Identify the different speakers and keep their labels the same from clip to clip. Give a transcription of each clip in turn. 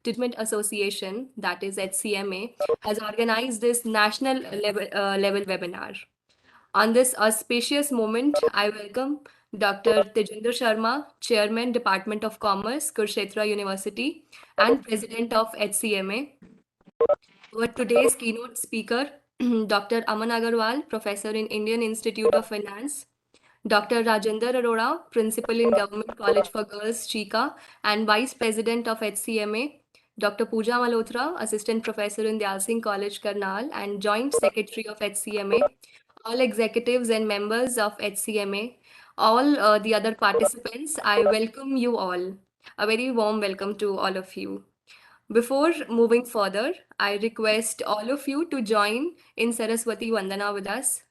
Speaker 1: Association, that is HCMA, has organized this national level webinar. On this auspicious moment, I welcome Dr. Tejinder Sharma, Chairman, Department of Commerce, Kurukshetra University, and President of HCMA. Our today's keynote speaker, Dr. Aman Agarwal, Professor in Indian Institute of Finance, Dr. Rajendra Arora, Principal in Government College for Girls, Chika, and Vice President of HCMA, Dr. Pooja Malhotra, Assistant Professor in Dayal Singh College, Karnal, and Joint Secretary of HCMA, all executives and members of HCMA, all the other participants, I welcome you all. A very warm welcome to all of you. Before moving further, I request all of you to join in Saraswati Vandana with us.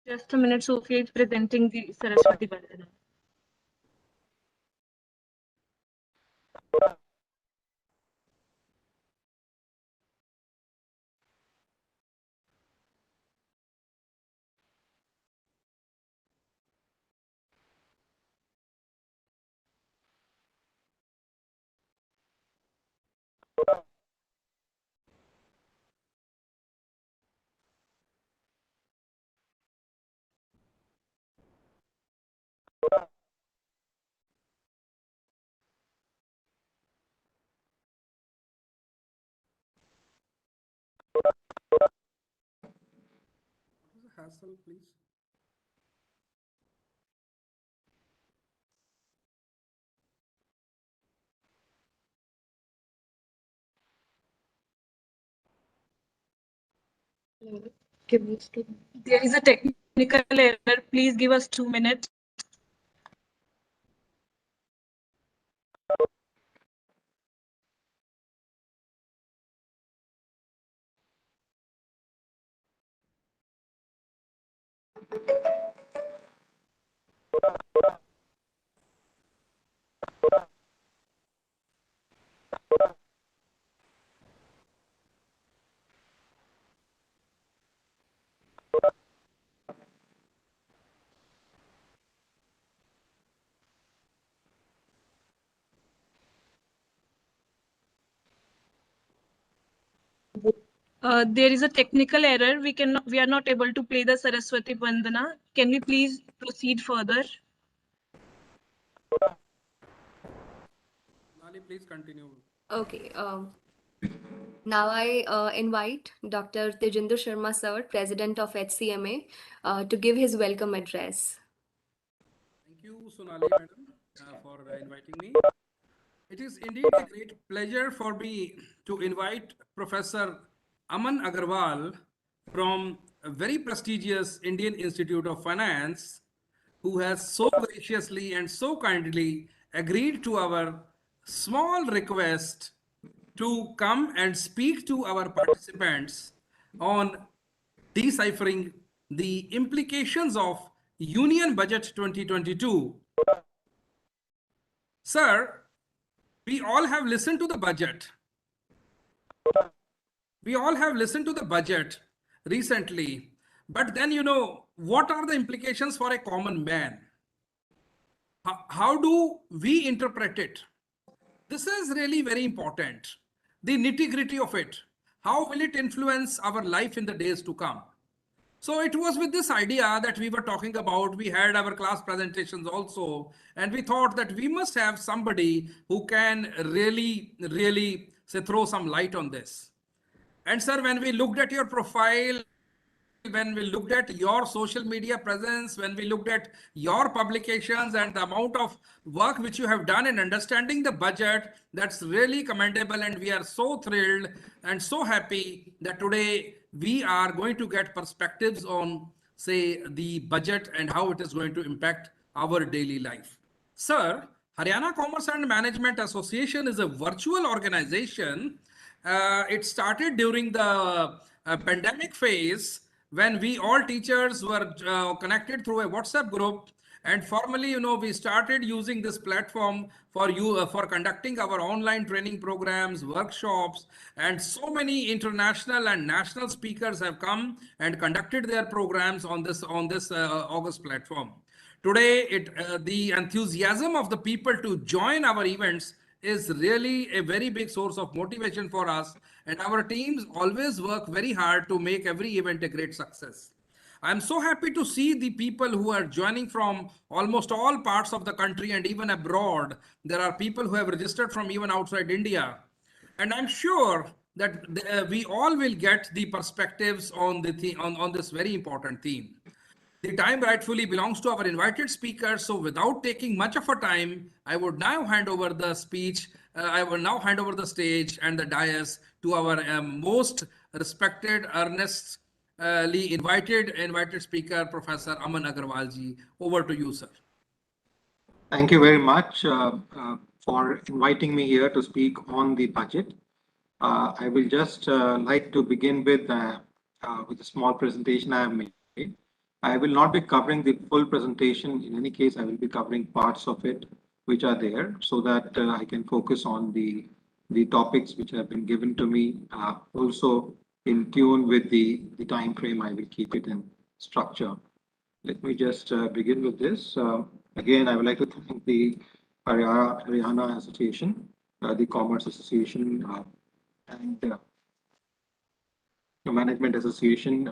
Speaker 2: Just a minute, Sophia is presenting the Saraswati Vandana.
Speaker 3: Hassle, please.
Speaker 2: There is a technical error. Please give us 2 minutes. There is a technical error. We are not able to play the Saraswati Vandana. Can we please proceed further?
Speaker 3: Lali, please continue.
Speaker 1: Okay. Now I invite Dr. Tejinder Sharma sir, President of HCMA, to give his welcome address.
Speaker 3: Thank you, Sonali madam, for inviting me. It is indeed a great pleasure for me to invite Professor Aman Agarwal from a very prestigious Indian Institute of Finance, who has so graciously and so kindly agreed to our small request to come and speak to our participants on deciphering the implications of Union Budget 2022. Sir, we all have listened to the budget. We all have listened to the budget recently. But then, what are the implications for a common man? How do we interpret it? This is really very important. The nitty-gritty of it. How will it influence our life in the days to come? So it was with this idea that we were talking about. We had our class presentations also, and we thought that we must have somebody who can really say throw some light on this. And sir, when we looked at your profile, when we looked at your social media presence, when we looked at your publications and the amount of work which you have done in understanding the budget, that's really commendable. And we are so thrilled and so happy that today we are going to get perspectives on, say, the budget and how it is going to impact our daily life. Sir, Haryana Commerce and Management Association is a virtual organization. It started during the pandemic phase, when we all teachers were connected through a WhatsApp group, and formally, we started using this platform for for conducting our online training programs, workshops, and so many international and national speakers have come and conducted their programs on this August platform. Today, the enthusiasm of the people to join our events is really a very big source of motivation for us, and our teams always work very hard to make every event a great success. I'm so happy to see the people who are joining from almost all parts of the country and even abroad. There are people who have registered from even outside India. And I'm sure that we all will get the perspectives on on this very important theme. The time rightfully belongs to our invited speaker. So without taking much of a time, I would now hand over the speech. I will now hand over the stage and the dais to our most respected, earnestly invited speaker, Professor Aman Agarwal ji. Over to you, sir.
Speaker 4: Thank you very much for inviting me here to speak on the budget. I will just like to begin with a small presentation I have made. I will not be covering the full presentation. In any case, I will be covering parts of it which are there so that I can focus on the topics which have been given to me. Also in tune with the time frame, I will keep it in structure. Let me just begin with this. Again, I would like to thank the Haryana Association, the Commerce Association, and the Management Association,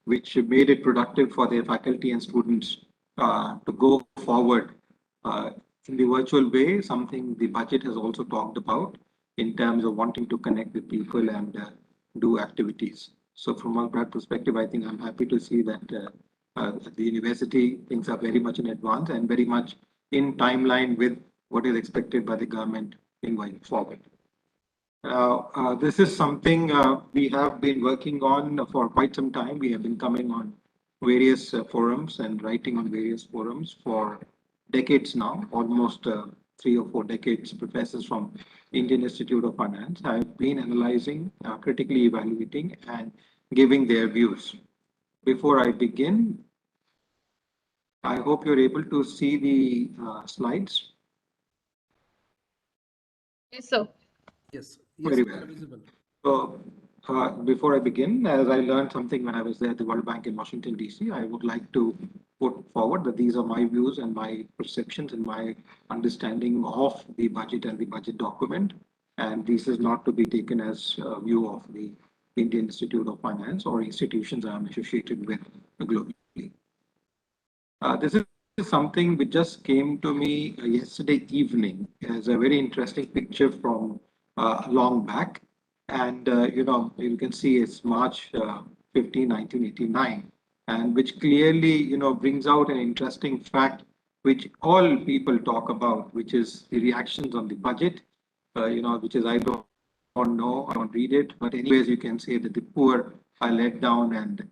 Speaker 4: which made it productive for their faculty and students to go forward in the virtual way, something the budget has also talked about in terms of wanting to connect with people and do activities. So from that perspective, I think I'm happy to see that at the university, things are very much in advance and very much in timeline with what is expected by the government in going forward. This is something we have been working on for quite some time. We have been coming on various forums and writing on various forums for decades now, almost 3 or 4 decades. Professors from Indian Institute of Finance have been analyzing, critically evaluating, and giving their views. Before I begin, I hope you're able to see the slides.
Speaker 2: Yes, sir.
Speaker 3: Yes,
Speaker 4: Very well.
Speaker 3: visible.
Speaker 4: So, before I begin, as I learned something when I was there at the World Bank in Washington, D.C., I would like to put forward that these are my views and my perceptions and my understanding of the budget and the budget document. And this is not to be taken as a view of the Indian Institute of Finance or institutions I'm associated with globally. This is something which just came to me yesterday evening as a very interesting picture from long back. And, you can see it's March 15, 1989, and which clearly, brings out an interesting fact which all people talk about, which is the reactions on the budget, which is I don't know, I don't read it, but anyways, you can say that the poor are let down and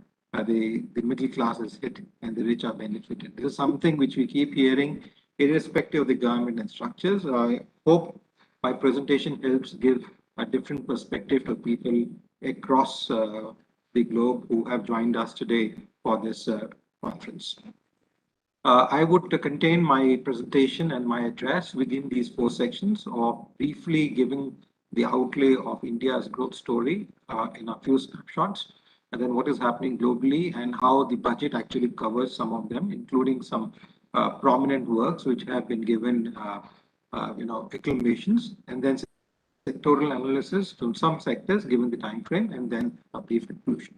Speaker 4: the middle class is hit and the rich are benefited. This is something which we keep hearing irrespective of the government and structures. I hope my presentation helps give a different perspective to people across the globe who have joined us today for this conference. I would contain my presentation and my address within these 4 sections of briefly giving the outlay of India's growth story in a few snapshots, and then what is happening globally and how the budget actually covers some of them, including some prominent works which have been given, acclamations, and then sectoral analysis to some sectors given the time frame, and then a brief conclusion.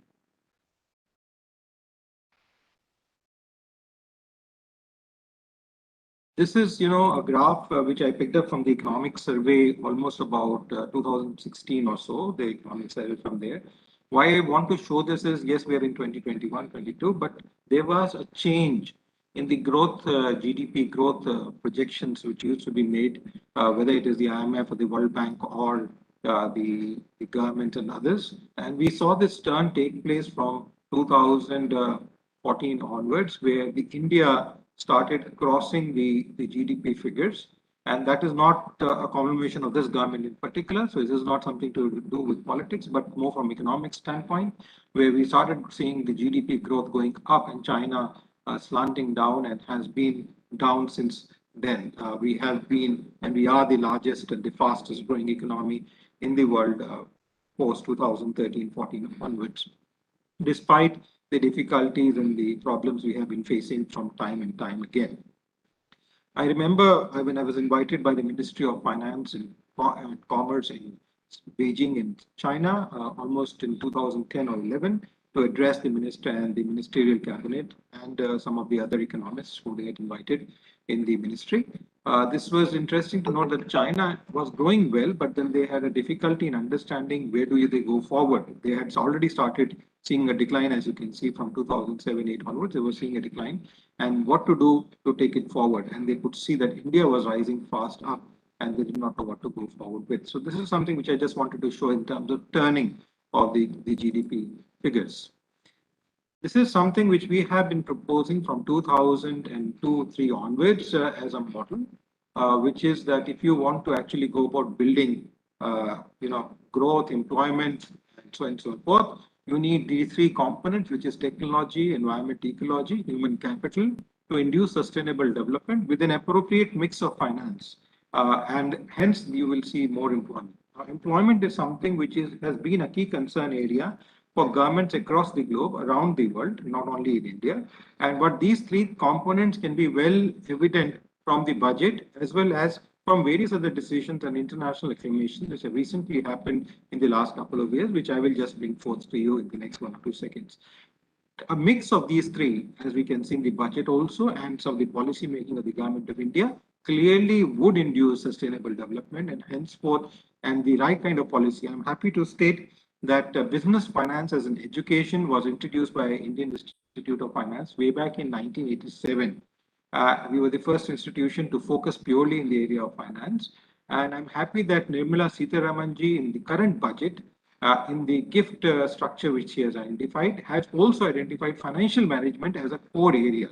Speaker 4: This is, a graph which I picked up from the economic survey almost about 2016 or so, the economic survey from there. Why I want to show this is, yes, we are in 2021, 22, but there was a change in the growth, GDP growth projections which used to be made, whether it is the IMF or the World Bank or the government and others. And we saw this turn take place from 2014 onwards, where the India started crossing the GDP figures. And that is not a confirmation of this government in particular. So this is not something to do with politics, but more from economic standpoint, where we started seeing the GDP growth going up and China slanting down and has been down since then. We have been and we are the largest and the fastest growing economy in the world post 2013-14 onwards, despite the difficulties and the problems we have been facing from time and time again. I remember when I was invited by the Ministry of Finance and Commerce in Beijing in China, almost in 2010 or 11, to address the minister and the ministerial cabinet and some of the other economists who they had invited in the ministry. This was interesting to note that China was growing well, but then they had a difficulty in understanding where do they go forward. They had already started seeing a decline, as you can see, from 2007-8 onwards. They were seeing a decline, and what to do to take it forward. And they could see that India was rising fast up, and they did not know what to go forward with. So this is something which I just wanted to show in terms of turning of the GDP figures. This is something which we have been proposing from 2002-3 onwards as a model, which is that if you want to actually go about building, growth, employment, and so on and so forth, you need these three components, which is technology, environment, ecology, human capital, to induce sustainable development with an appropriate mix of finance. And hence, you will see more employment. Now, employment is something which has been a key concern area for governments across the globe, around the world, not only in India. And what these three components can be well evident from the budget, as well as from various other decisions and international acclamations which have recently happened in the last couple of years, which I will just bring forth to you in the next 1 or 2 seconds. A mix of these three, as we can see in the budget also, and some of the policy making of the government of India, clearly would induce sustainable development and henceforth, and the right kind of policy. I'm happy to state that business finance as an education was introduced by Indian Institute of Finance way back in 1987. We were the first institution to focus purely in the area of finance. And I'm happy that Nirmala Sitharamanji in the current budget, in the gift structure which she has identified, has also identified financial management as a core area,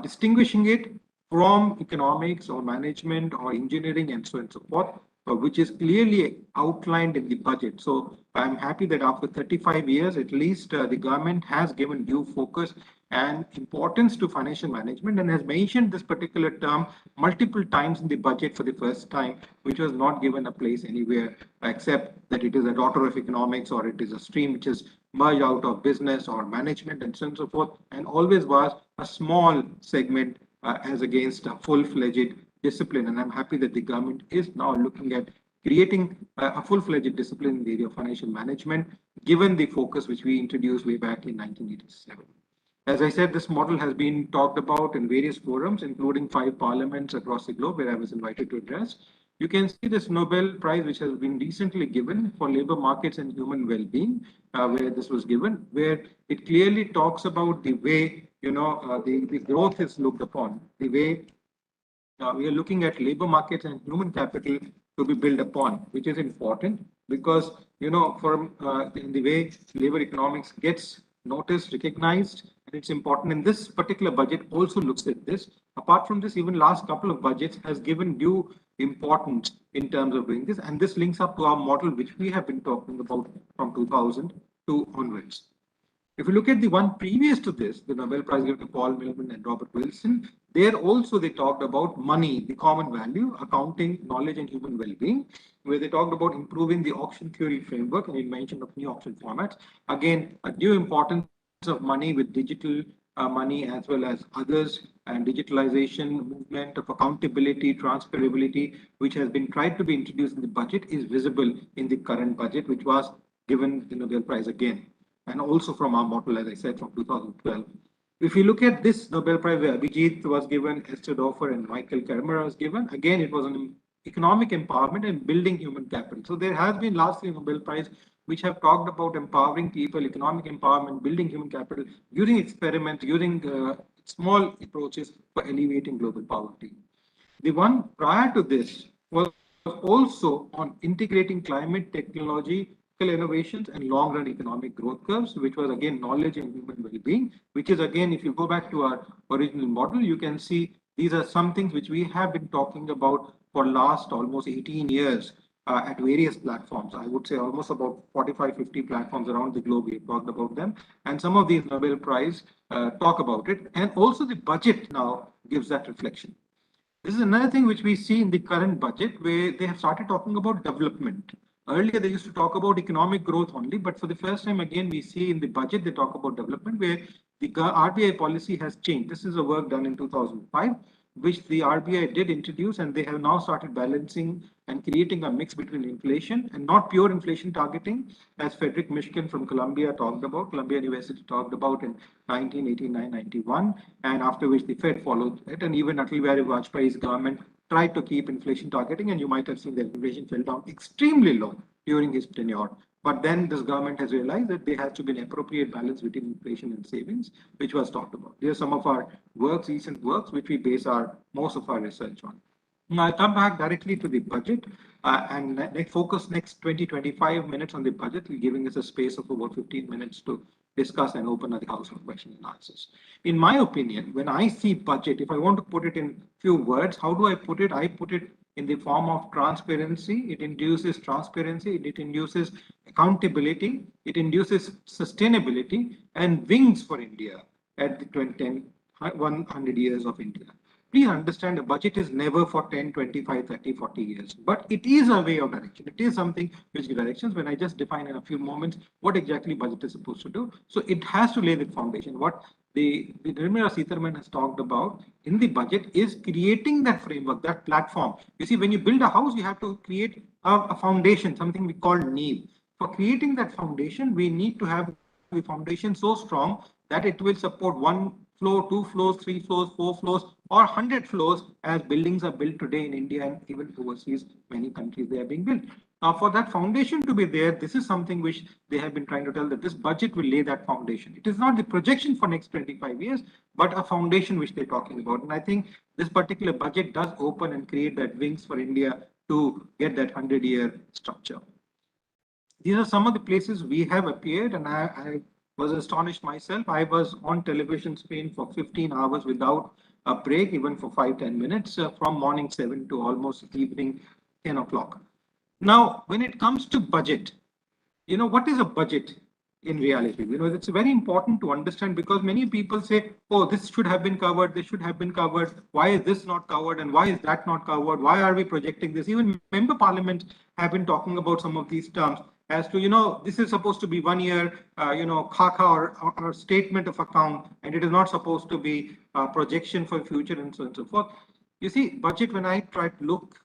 Speaker 4: distinguishing it from economics or management or engineering and so on and so forth, which is clearly outlined in the budget. So I'm happy that after 35 years, at least the government has given due focus and importance to financial management and has mentioned this particular term multiple times in the budget for the first time, which was not given a place anywhere except that it is a daughter of economics or it is a stream which is merged out of business or management and so on and so forth, and always was a small segment as against a full-fledged discipline. And I'm happy that the government is now looking at creating a full-fledged discipline in the area of financial management, given the focus which we introduced way back in 1987. As I said, this model has been talked about in various forums, including 5 parliaments across the globe where I was invited to address. You can see this Nobel Prize, which has been recently given for labor markets and human well-being, where this was given, where it clearly talks about the way, the growth is looked upon, the way we are looking at labor markets and human capital to be built upon, which is important because, from in the way labor economics gets noticed, recognized, and it's important. And this particular budget also looks at this. Apart from this, even last couple of budgets has given due importance in terms of doing this. And this links up to our model, which we have been talking about from 2002 onwards. If you look at the one previous to this, the Nobel Prize given to Paul Millman and Robert Wilson, there also they talked about money, the common value, accounting, knowledge, and human well-being, where they talked about improving the auction theory framework and invention of new auction formats. Again, a due importance of money with digital money as well as others, and digitalization, movement of accountability, transferability, which has been tried to be introduced in the budget, is visible in the current budget, which was given the Nobel Prize again, and also from our model, as I said, from 2012. If you look at this Nobel Prize where Abhijit was given, Esther Doffer and Michael Kermer was given, again, it was an economic empowerment and building human capital. So there has been last 3 Nobel Prize which have talked about empowering people, economic empowerment, building human capital, using experiments, using small approaches for alleviating global poverty. The one prior to this was also on integrating climate technology, innovations and long-run economic growth curves, which was again knowledge and human well-being, which is again, if you go back to our original model, you can see These are some things which we have been talking about for last almost 18 years at various platforms. I would say almost about 45, 50 platforms around the globe. We've talked about them. And some of these Nobel Prize talk about it. And also the budget now gives that reflection. This is another thing which we see in the current budget where they have started talking about development. Earlier, they used to talk about economic growth only, but for the first time again, we see in the budget, they talk about development where the RBI policy has changed. This is a work done in 2005, which the RBI did introduce, and they have now started balancing and creating a mix between inflation and not pure inflation targeting, as Frederick Mishkin from Columbia University talked about in 1989-91, and after which the Fed followed it, and even Atal Bihari Vajpayee's government tried to keep inflation targeting, and you might have seen that inflation fell down extremely low during his tenure. But then this government has realized that there has to be an appropriate balance between inflation and savings, which was talked about. These are some of our works, recent works, which we base most of our research on. Now I'll come back directly to the budget and focus next 20-25 minutes on the budget, giving us a space of about 15 minutes to discuss and open the house for questions and answers. In my opinion, when I see budget, if I want to put it in few words, how do I put it? I put it in the form of transparency. It induces transparency, it induces accountability, it induces sustainability and wings for India at the 100 years of India. Please understand, a budget is never for 10, 25, 30, 40 years, but it is a way of direction. It is something which gives directions. When I just define in a few moments what exactly budget is supposed to do. So it has to lay the foundation. What the Nirmala Sitharaman has talked about in the budget is creating that framework, that platform. You see, when you build a house, you have to create a foundation, something we call need. For creating that foundation, we need to have the foundation so strong that it will support 1 floor, 2 floors, 3 floors, 4 floors, or 100 floors as buildings are built today in India and even overseas, many countries they are being built. Now, for that foundation to be there, this is something which they have been trying to tell that this budget will lay that foundation. It is not the projection for next 25 years, but a foundation which they're talking about. And I think this particular budget does open and create that wings for India to get that 100-year structure. These are some of the places we have appeared, and I was astonished myself. I was on television screen for 15 hours without a break, even for 5-10 minutes, from morning 7 to almost evening 10 o'clock. Now, when it comes to budget, what is a budget in reality? It's very important to understand, because many people say, oh, this should have been covered, this should have been covered. Why is this not covered? And why is that not covered? Why are we projecting this? Even member parliaments have been talking about some of these terms as to, this is supposed to be 1 year, khaka or statement of account, and it is not supposed to be a projection for future and so on and so forth. You see, budget, when I try to look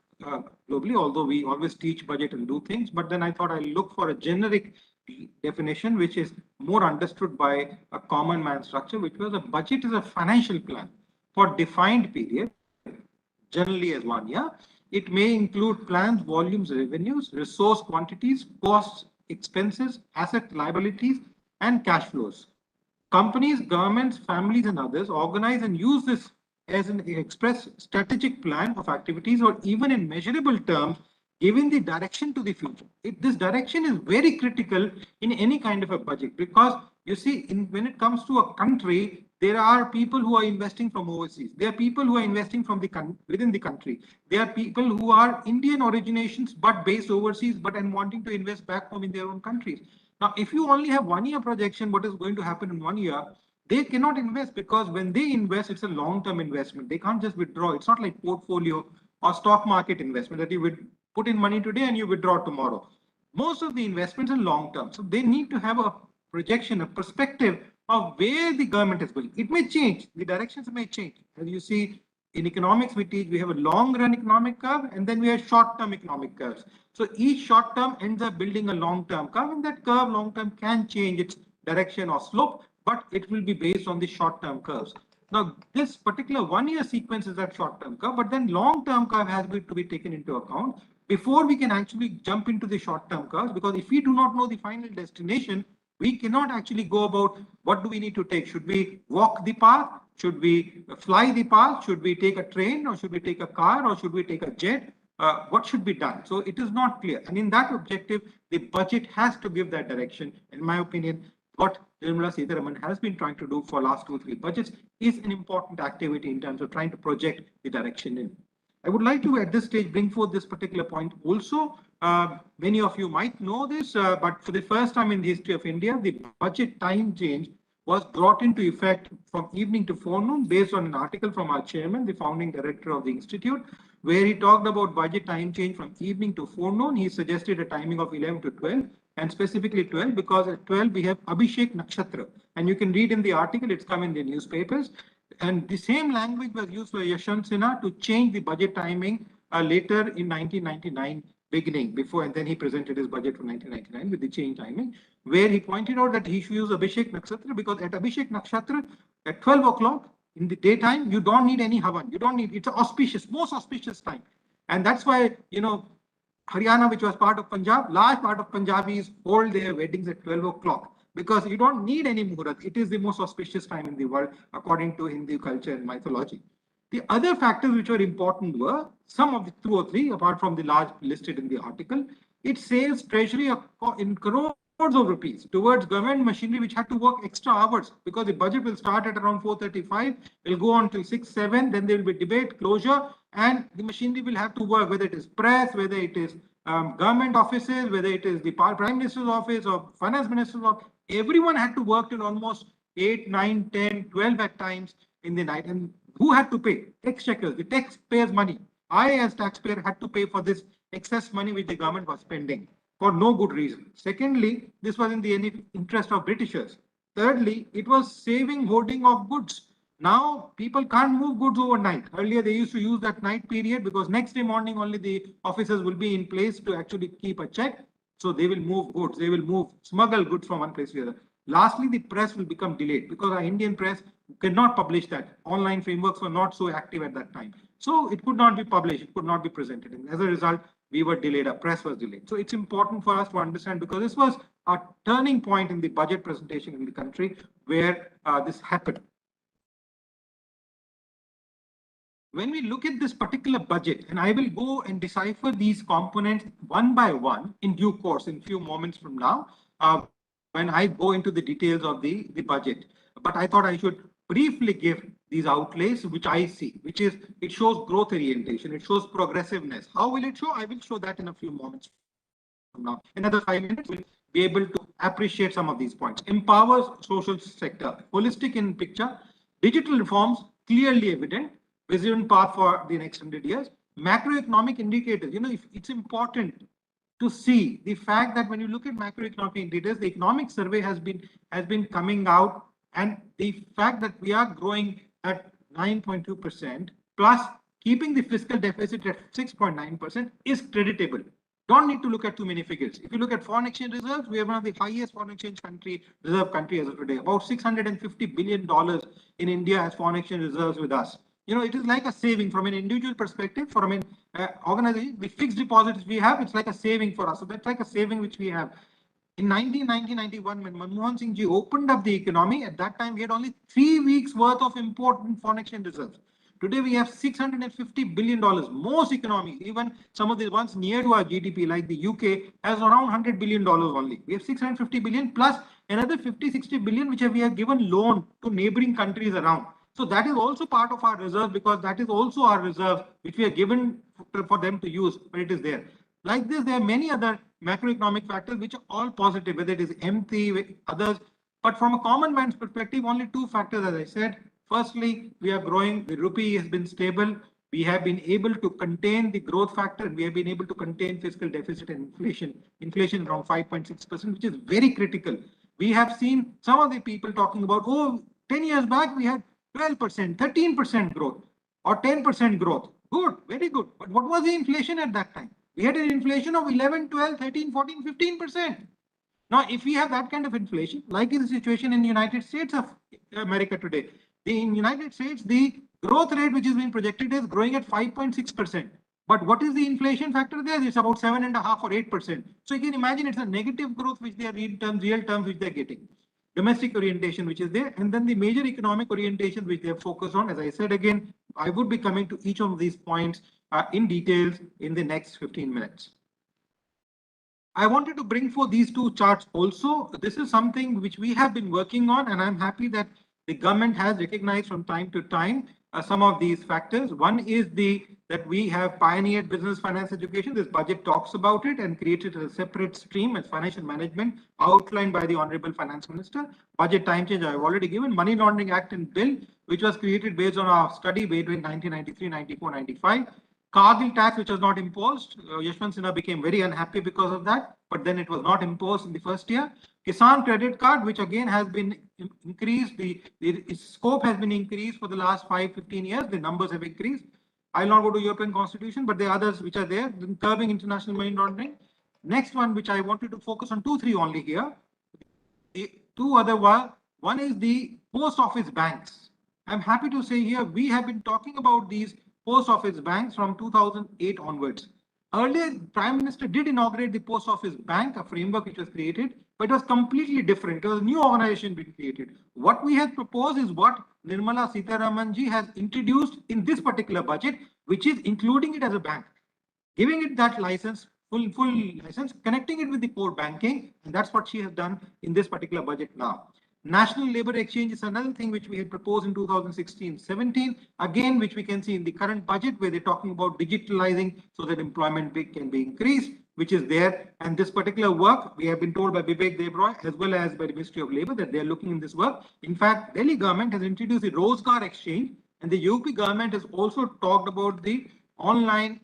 Speaker 4: globally, although we always teach budget and do things, but then I thought I'll look for a generic definition which is more understood by a common man structure, which was a budget is a financial plan for defined period, generally as 1 year. It may include plans, volumes, revenues, resource quantities, costs, expenses, asset liabilities, and cash flows. Companies, governments, families, and others organize and use this as an express strategic plan of activities, or even in measurable terms, giving the direction to the future. This direction is very critical in any kind of a budget, because you see, when it comes to a country, there are people who are investing from overseas. There are people who are investing from within the country. There are people who are Indian originations but based overseas, and wanting to invest back home in their own countries. Now, if you only have 1 year projection, what is going to happen in 1 year? They cannot invest, because when they invest, it's a long-term investment. They can't just withdraw. It's not like portfolio or stock market investment that you would put in money today and you withdraw tomorrow. Most of the investments are long-term. So they need to have a projection, a perspective of where the government is going. It may change. The directions may change. As you see, in economics, we have a long-run economic curve, and then we have short-term economic curves. So each short-term ends up building a long-term curve, and that curve long-term can change its direction or slope, but it will be based on the short-term curves. Now, this particular 1 year sequence is that short-term curve, but then long-term curve has to be taken into account before we can actually jump into the short-term curves, because if we do not know the final destination, we cannot actually go about what do we need to take. Should we walk the path? Should we fly the path? Should we take a train, or should we take a car, or should we take a jet? What should be done? So it is not clear. And in that objective, the budget has to give that direction. In my opinion, what Nirmala Sitharaman has been trying to do for last 2-3 budgets is an important activity in terms of trying to project the direction in. I would like to at this stage bring forth this particular point also. Many of you might know this, but for the first time in the history of India, the budget time change was brought into effect from evening to forenoon based on an article from our chairman, the founding director of the institute, where he talked about budget time change from evening to forenoon. He suggested a timing of 11 to 12 and specifically 12 because at 12 we have Abhishek Nakshatra, and you can read in the article, it's come in the newspapers. And the same language was used by Yashwant Sinha to change the budget timing later in 1999 beginning before, and then he presented his budget for 1999 with the change timing, where he pointed out that he should use Abhishek Nakshatra because at Abhishek Nakshatra at 12 o'clock in the daytime, you don't need any havan. You don't need, it's an auspicious, most auspicious time. And that's why, you know, Haryana, which was part of Punjab, large part of Punjabis hold their weddings at 12 o'clock because you don't need any muhurat. It is the most auspicious time in the world, according to Hindu culture and mythology. The other factors which were important were some of the 2 or 3, apart from the large listed in the article. It saves treasury in crores of rupees towards government machinery, which had to work extra hours because the budget will start at around 4:35, will go on till 6, 7, then there will be debate, closure, and the machinery will have to work, whether it is press, whether it is government offices, whether it is the Prime Minister's office or Finance Minister's office. Everyone had to work till almost 8, 9, 10, 12 at times in the night. And who had to pay? Exchequers, the taxpayers' money. I, as taxpayer, had to pay for this excess money which the government was spending for no good reason. Secondly, this was in the interest of Britishers. Thirdly, it was saving hoarding of goods. Now people can't move goods overnight. Earlier they used to use that night period because next day morning only the officers will be in place to actually keep a check. So they will move goods, they will smuggle goods from one place to the other. Lastly, the press will become delayed because our Indian press cannot publish that. Online frameworks were not so active at that time. So it could not be published, it could not be presented. And as a result, we were delayed, our press was delayed. So it's important for us to understand because this was a turning point in the budget presentation in the country where this happened. When we look at this particular budget, and I will go and decipher these components one by one in due course in few moments from now, when I go into the details of the budget. But I thought I should briefly give these outlays, which I see, which is, it shows growth orientation, it shows progressiveness. How will it show? I will show that in a few moments from now. Another 5 minutes, we'll be able to appreciate some of these points. Empowers social sector, holistic in picture, digital reforms clearly evident, vision path for the next 100 years, macroeconomic indicators. You know, it's important to see the fact that when you look at macroeconomic indicators, the economic survey has been coming out, and the fact that we are growing at 9.2% plus keeping the fiscal deficit at 6.9% is creditable. Don't need to look at too many figures. If you look at foreign exchange reserves, we have one of the highest foreign exchange reserve country as of today. About $650 billion in India as foreign exchange reserves with us. You know, it is like a saving from an individual perspective, from an organization. The fixed deposits we have, it's like a saving for us. So that's like a saving which we have. In 1990-91, when Manmohan Singh ji opened up the economy, at that time we had only 3 weeks worth of important foreign exchange reserves. Today we have $650 billion. Most economies, even some of the ones near to our GDP, like the UK, has around $100 billion only. We have 650 billion plus another 50-60 billion, which we have given loan to neighboring countries around. So that is also part of our reserve because that is also our reserve, which we are given for them to use, but it is there. Like this, there are many other macroeconomic factors which are all positive, whether it is M3, others. But from a common man's perspective, only 2 factors, as I said. Firstly, we are growing, the rupee has been stable. We have been able to contain the growth factor, and we have been able to contain fiscal deficit and inflation. Inflation around 5.6%, which is very critical. We have seen some of the people talking about, 10 years back, we had 12%, 13% growth or 10% growth. Good, very good. But what was the inflation at that time? We had an inflation of 11, 12, 13, 14, 15%. Now, if we have that kind of inflation, like is the situation in the United States of America today, in United States, the growth rate which is being projected is growing at 5.6%. But what is the inflation factor there? It's about 7.5 or 8%. So you can imagine it's a negative growth which they are real terms which they're getting. Domestic orientation which is there, and then the major economic orientation which they have focused on. As I said again, I would be coming to each of these points in details in the next 15 minutes. I wanted to bring forth these two charts also. This is something which we have been working on, and I'm happy that the government has recognized from time to time some of these factors. One is that we have pioneered business finance education. This budget talks about it and created a separate stream as financial management outlined by the Honorable Finance Minister. Budget time change I have already given. Money Laundering Act and Bill, which was created based on our study between 1993, 94, 95. Cargill tax, which was not imposed. Yashwant Sinha became very unhappy because of that, but then it was not imposed in the first year. Kisan credit card, which again has been increased, the scope has been increased for the last 5-15 years. The numbers have increased. I'll not go to European Constitution, but there are others which are there. Then curbing international money laundering. Next one, which I wanted to focus on 2-3 only here. The two other one is the post office banks. I'm happy to say here we have been talking about these post office banks from 2008 onwards. Earlier, Prime Minister did inaugurate the post office bank, a framework which was created, but it was completely different. It was a new organization being created. What we have proposed is what Nirmala Sitharamanji has introduced in this particular budget, which is including it as a bank, giving it that license, full license, connecting it with the core banking, and that's what she has done in this particular budget now. National Labor Exchange is another thing which we had proposed in 2016-17, again, which we can see in the current budget where they're talking about digitalizing so that employment can be increased, which is there. And this particular work, we have been told by Vivek Debroy as well as by the Ministry of Labor that they're looking in this work. In fact, Delhi government has introduced the Rozgar Exchange, and the UP government has also talked about the online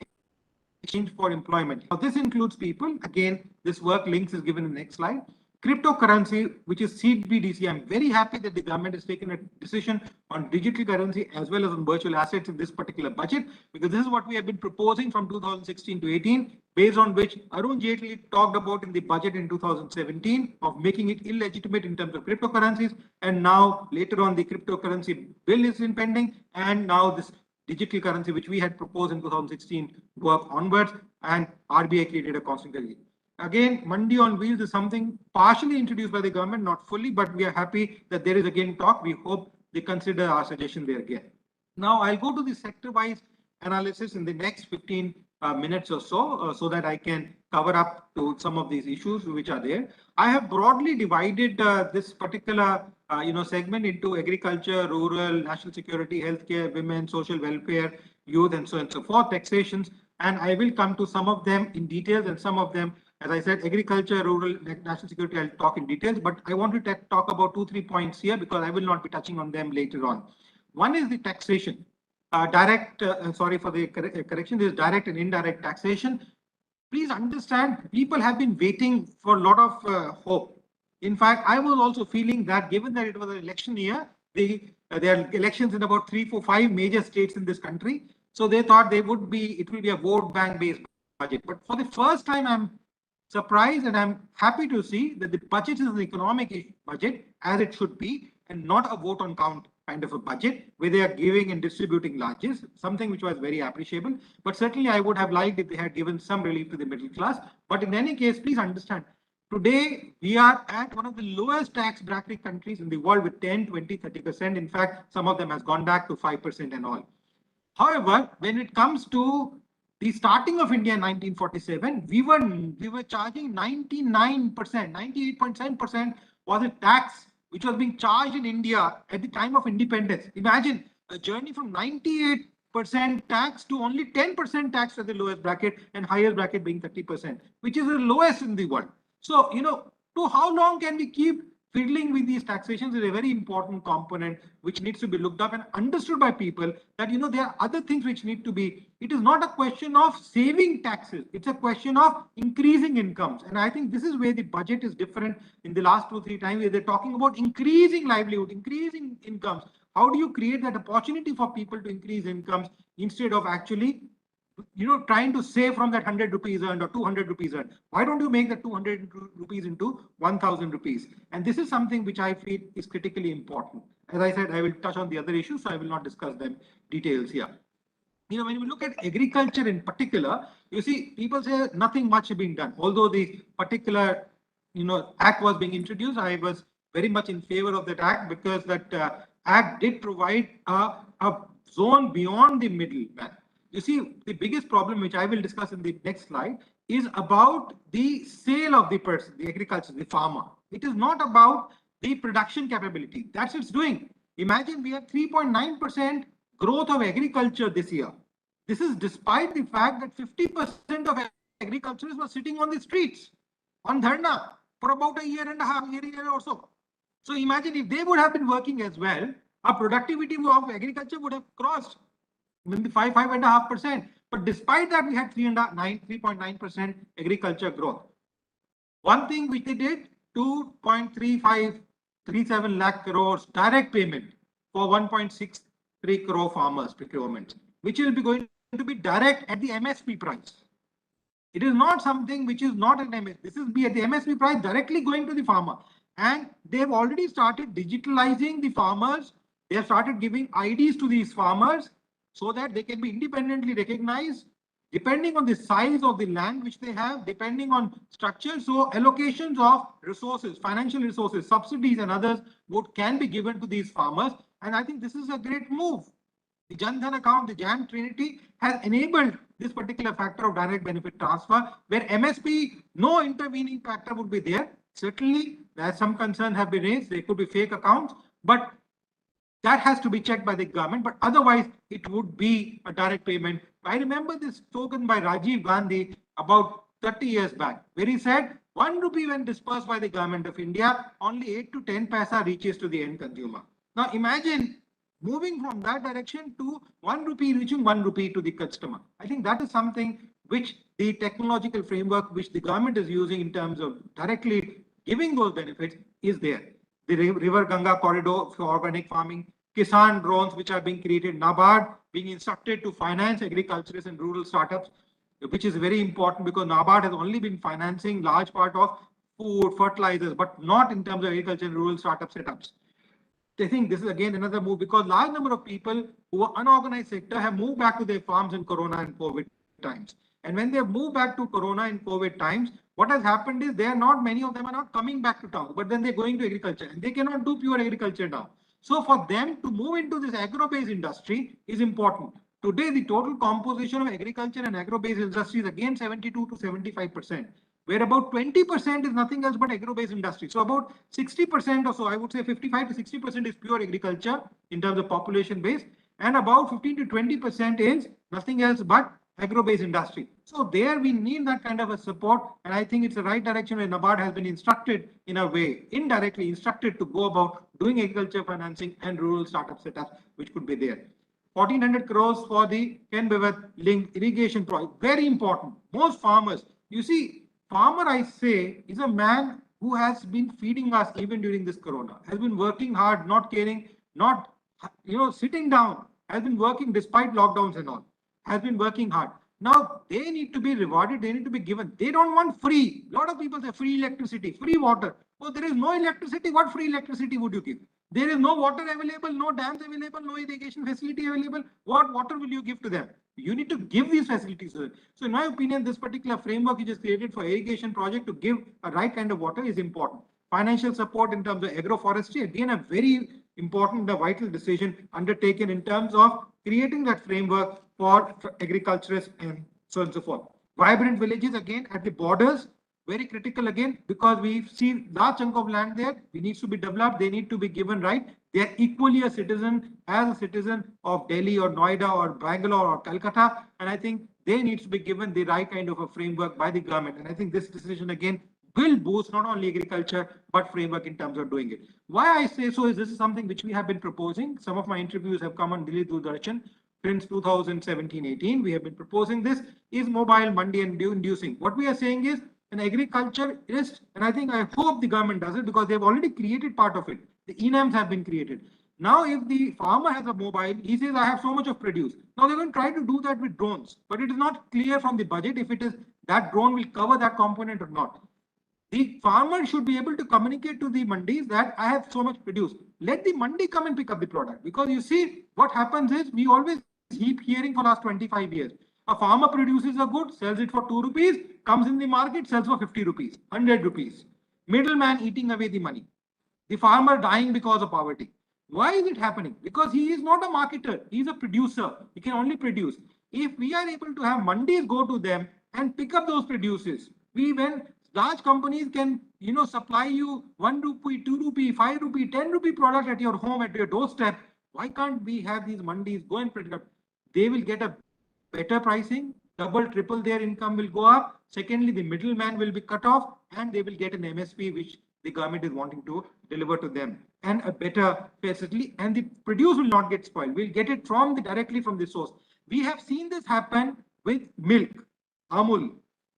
Speaker 4: exchange for employment. Now, this includes people. Again, this work links is given in the next slide. Cryptocurrency, which is CBDC. I'm very happy that the government has taken a decision on digital currency as well as on virtual assets in this particular budget, because this is what we have been proposing from 2016 to 18, based on which Arun Jaitley talked about in the budget in 2017 of making it illegitimate in terms of cryptocurrencies. And now later on, the cryptocurrency bill is impending, and now this digital currency, which we had proposed in 2016, work onwards, and RBI created a constant currency. Again, Mandi on Wheels is something partially introduced by the government, not fully, but we are happy that there is again talk. We hope they consider our suggestion there again. Now, I'll go to the sector-wise analysis in the next 15 minutes or so that I can cover up to some of these issues which are there. I have broadly divided this particular segment into agriculture, rural, national security, healthcare, women, social welfare, youth, and so on and so forth, taxations. And I will come to some of them in details, and some of them, as I said, agriculture, rural, national security, I'll talk in details, but I want to talk about 2-3 points here because I will not be touching on them later on. One is the taxation. Sorry for the correction, this is direct and indirect taxation. Please understand, people have been waiting for a lot of hope. In fact, I was also feeling that given that it was an election year, there are elections in about 3, 4, 5 major states in this country. So they thought it will be a vote bank based budget. But for the first time, I'm surprised and I'm happy to see that the budget is an economic budget as it should be, and not a vote on count kind of a budget where they are giving and distributing largesse, something which was very appreciable. But certainly I would have liked if they had given some relief to the middle class. But in any case, please understand, today we are at one of the lowest tax bracket countries in the world with 10, 20, 30%. In fact, some of them has gone back to 5% and all. However, when it comes to the starting of India in 1947, we were charging 99%, 98.7% was a tax which was being charged in India at the time of independence. Imagine a journey from 98% tax to only 10% tax at the lowest bracket, and highest bracket being 30%, which is the lowest in the world. So, to how long can we keep fiddling with these taxations is a very important component which needs to be looked up and understood by people that, there are other things which need to be. It is not a question of saving taxes. It's a question of increasing incomes. And I think this is where the budget is different in the last 2-3 times where they're talking about increasing livelihood, increasing incomes. How do you create that opportunity for people to increase incomes instead of actually trying to save from that 100 rupees earned or 200 rupees earned? Why don't you make that 200 rupees into 1000 rupees? And this is something which I feel is critically important. As I said, I will touch on the other issues, so I will not discuss them details here. When we look at agriculture in particular, you see, people say nothing much is being done. Although the particular, act was being introduced, I was very much in favor of that act because that act did provide a zone beyond the middleman. You see, the biggest problem, which I will discuss in the next slide, is about the sale of the person, the agriculture, the farmer. It is not about the production capability. That's what it's doing. Imagine we have 3.9% growth of agriculture this year. This is despite the fact that 50% of agriculturists were sitting on the streets on dharna for about a year and a half, year or so. So imagine if they would have been working as well, our productivity of agriculture would have crossed maybe 5.5%. But despite that, we had 3.9% agriculture growth. One thing which they did, 2.3537 lakh crores direct payment for 1.63 crore farmers procurement, which will be going to be direct at the MSP price. It is not something which is not an MSP. This is be at the MSP price directly going to the farmer. And they've already started digitalizing the farmers. They have started giving IDs to these farmers so that they can be independently recognized depending on the size of the land which they have, depending on structure. So allocations of resources, financial resources, subsidies and others can be given to these farmers. And I think this is a great move. The Jan Dhan account, the JAM Trinity has enabled this particular factor of direct benefit transfer where MSP, no intervening factor would be there. Certainly, there are some concerns have been raised. There could be fake accounts, but that has to be checked by the government. But otherwise, it would be a direct payment. I remember this spoken by Rajiv Gandhi about 30 years back, where he said 1 rupee when dispersed by the government of India, only 8 to 10 paisa reaches to the end consumer. Now imagine moving from that direction to 1 rupee reaching 1 rupee to the customer. I think that is something which the technological framework which the government is using in terms of directly giving those benefits is there. The River Ganga corridor for organic farming, Kisan drones which are being created, NABARD being instructed to finance agriculturists and rural startups, which is very important because NABARD has only been financing large part of food, fertilizers, but not in terms of agriculture and rural startup setups. I think this is again another move because large number of people who are unorganized sector have moved back to their farms in Corona and COVID times. And when they have moved back to Corona and COVID times, what has happened is many of them are not coming back to town, but then they're going to agriculture and they cannot do pure agriculture now. So for them to move into this agro-based industry is important. Today, the total composition of agriculture and agro-based industry is again 72 to 75%, where about 20% is nothing else but agro-based industry. So about 60% or so, I would say 55 to 60% is pure agriculture in terms of population base, and about 15 to 20% is nothing else but agro-based industry. So there we need that kind of a support, and I think it's the right direction where NABARD has been instructed in a way, indirectly instructed to go about doing agriculture financing and rural startup setups, which could be there. 1,400 crores for the Ken Bevath linked irrigation project, very important. Most farmers, you see, farmer I say is a man who has been feeding us even during this Corona, has been working hard, not caring, not sitting down, has been working despite lockdowns and all, has been working hard. Now they need to be rewarded, they need to be given. They don't want free. A lot of people say free electricity, free water. Oh, there is no electricity. What free electricity would you give? There is no water available, no dams available, no irrigation facility available. What water will you give to them? You need to give these facilities. So in my opinion, this particular framework which is created for irrigation project to give a right kind of water is important. Financial support in terms of agroforestry, again, a very important, the vital decision undertaken in terms of creating that framework for agriculturists and so on and so forth. Vibrant villages, again, at the borders, very critical again, because we see large chunk of land there, it needs to be developed, they need to be given right. They are equally a citizen as a citizen of Delhi or Noida or Bangalore or Calcutta. And I think they need to be given the right kind of a framework by the government. And I think this decision again will boost not only agriculture, but framework in terms of doing it. Why I say so is this is something which we have been proposing. Some of my interviews have come on Delhi Doordarshan. Since 2017-18, we have been proposing this is mobile mandi and inducing. What we are saying is an agriculturist, and I think I hope the government does it because they've already created part of it. The ENAMs have been created. Now, if the farmer has a mobile, he says, I have so much of produce. Now they're going to try to do that with drones, but it is not clear from the budget if it is that drone will cover that component or not. The farmer should be able to communicate to the mandis that I have so much produce. Let the mandi come and pick up the product, because you see what happens is we always keep hearing for last 25 years. A farmer produces a good, sells it for 2 rupees, comes in the market, sells for 50 rupees, 100 rupees. Middleman eating away the money. The farmer dying because of poverty. Why is it happening? Because he is not a marketer. He is a producer. He can only produce. If we are able to have mandis go to them, and pick up those producers. When large companies can, supply you 1 rupee, 2 rupee, 5 rupee, 10 rupee product at your home, at your doorstep, why can't we have these mandis go and pick up? They will get a better pricing, double, triple their income will go up. Secondly, the middleman will be cut off and they will get an MSP, which the government is wanting to deliver to them, and a better facility, and the produce will not get spoiled. We'll get it directly from the source. We have seen this happen with milk, Amul,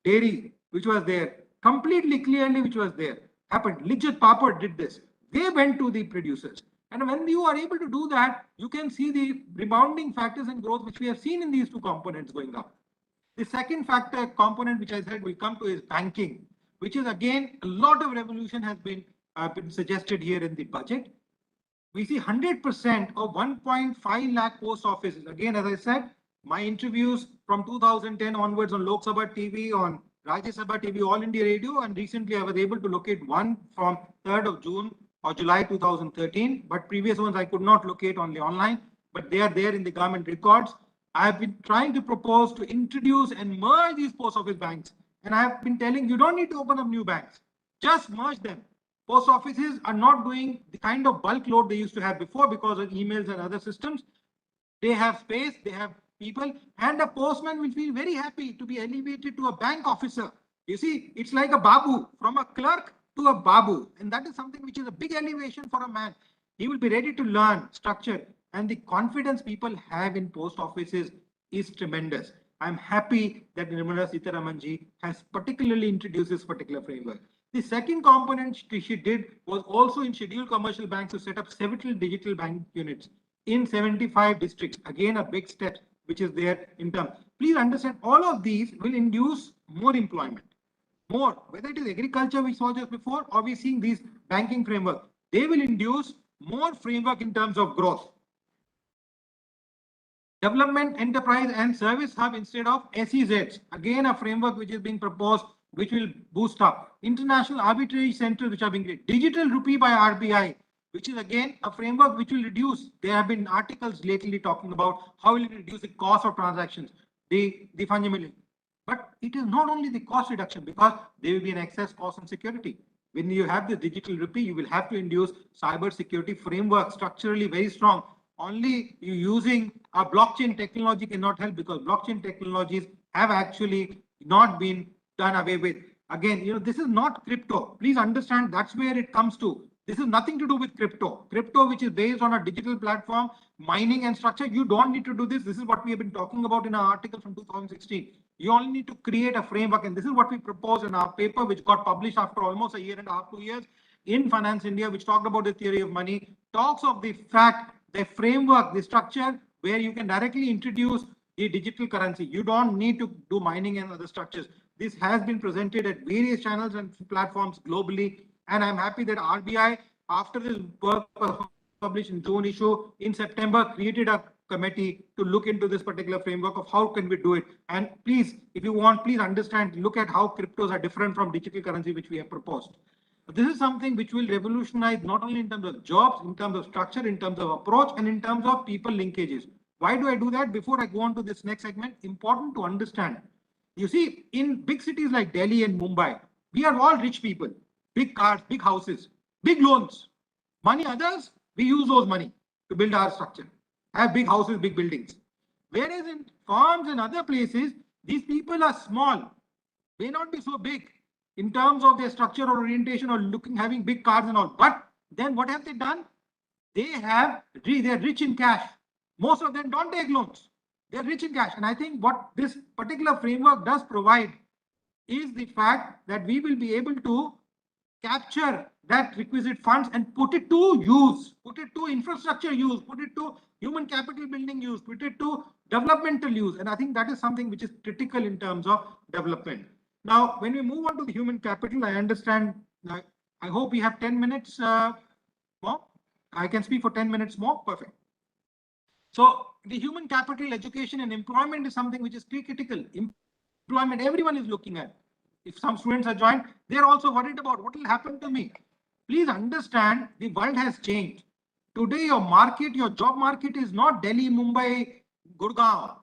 Speaker 4: dairy, which was there, completely clearly, which was there, happened. Lijjat Papad did this. They went to the producers. And when you are able to do that, you can see the rebounding factors and growth, which we have seen in these two components going up. The second factor component, which I said will come to, is banking, which is again, a lot of revolution has been suggested here in the budget. We see 100% of 1.5 lakh post offices. Again, as I said, my interviews from 2010 onwards on Lok Sabha TV, on Rajya Sabha TV, All India Radio, and recently I was able to locate one from 3rd of June or July 2013, but previous ones I could not locate, only online, but they are there in the government records. I have been trying to propose to introduce and merge these post office banks. And I have been telling you don't need to open up new banks, just merge them. Post offices are not doing the kind of bulk load they used to have before because of emails and other systems. They have space, they have people, and a postman will feel very happy to be elevated to a bank officer. You see, it's like a babu, from a clerk to a babu. And that is something which is a big elevation for a man. He will be ready to learn structure, and the confidence people have in post offices is tremendous. I'm happy that Nirmala Sitharamanji has particularly introduced this particular framework. The second component she did was also in scheduled commercial banks to set up several digital bank units in 75 districts. Again, a big step which is there in terms. Please understand, all of these will induce more employment. More, whether it is agriculture we saw just before, or we're seeing these banking framework, they will induce more framework in terms of growth. Development, enterprise and service hub instead of SEZs. Again, a framework which is being proposed, which will boost up. International arbitrage centers which are being created. Digital rupee by RBI, which is again a framework which will reduce. There have been articles lately talking about how will it reduce the cost of transactions, the fungibility. But it is not only the cost reduction, because there will be an excess cost on security. When you have the digital rupee, you will have to induce cyber security framework structurally very strong. Only using a blockchain technology cannot help, because blockchain technologies have actually not been done away with. Again, this is not crypto. Please understand, that's where it comes to. This is nothing to do with crypto. Crypto, which is based on a digital platform, mining and structure, you don't need to do this. This is what we have been talking about in our article from 2016. You only need to create a framework, and this is what we propose in our paper, which got published after almost a year and a half, 2 years in Finance India, which talked about the theory of money, talks of the fact, the framework, the structure where you can directly introduce the digital currency. You don't need to do mining and other structures. This has been presented at various channels and platforms globally. And I'm happy that RBI, after this work published in June issue, in September, created a committee to look into this particular framework of how can we do it. And please, if you want, please understand, look at how cryptos are different from digital currency, which we have proposed. This is something which will revolutionize not only in terms of jobs, in terms of structure, in terms of approach, and in terms of people linkages. Why do I do that? Before I go on to this next segment, important to understand. You see, in big cities like Delhi and Mumbai, we are all rich people, big cars, big houses, big loans, money. Others, we use those money to build our structure, have big houses, big buildings. Whereas in farms and other places, these people are small, may not be so big in terms of their structure or orientation or having big cars and all. But then what have they done? They're rich in cash. Most of them don't take loans. They're rich in cash. And I think what this particular framework does provide is the fact that we will be able to capture that requisite funds and put it to use, put it to infrastructure use, put it to human capital building use, put it to developmental use. And I think that is something which is critical in terms of development. Now, when we move on to the human capital, I understand, I hope we have 10 minutes more. I can speak for 10 minutes more. Perfect. So the human capital, education and employment is something which is critical. Employment, everyone is looking at. If some students are joined, they're also worried about what will happen to me. Please understand, the world has changed. Today, your market, your job market is not Delhi, Mumbai, Gurgaon.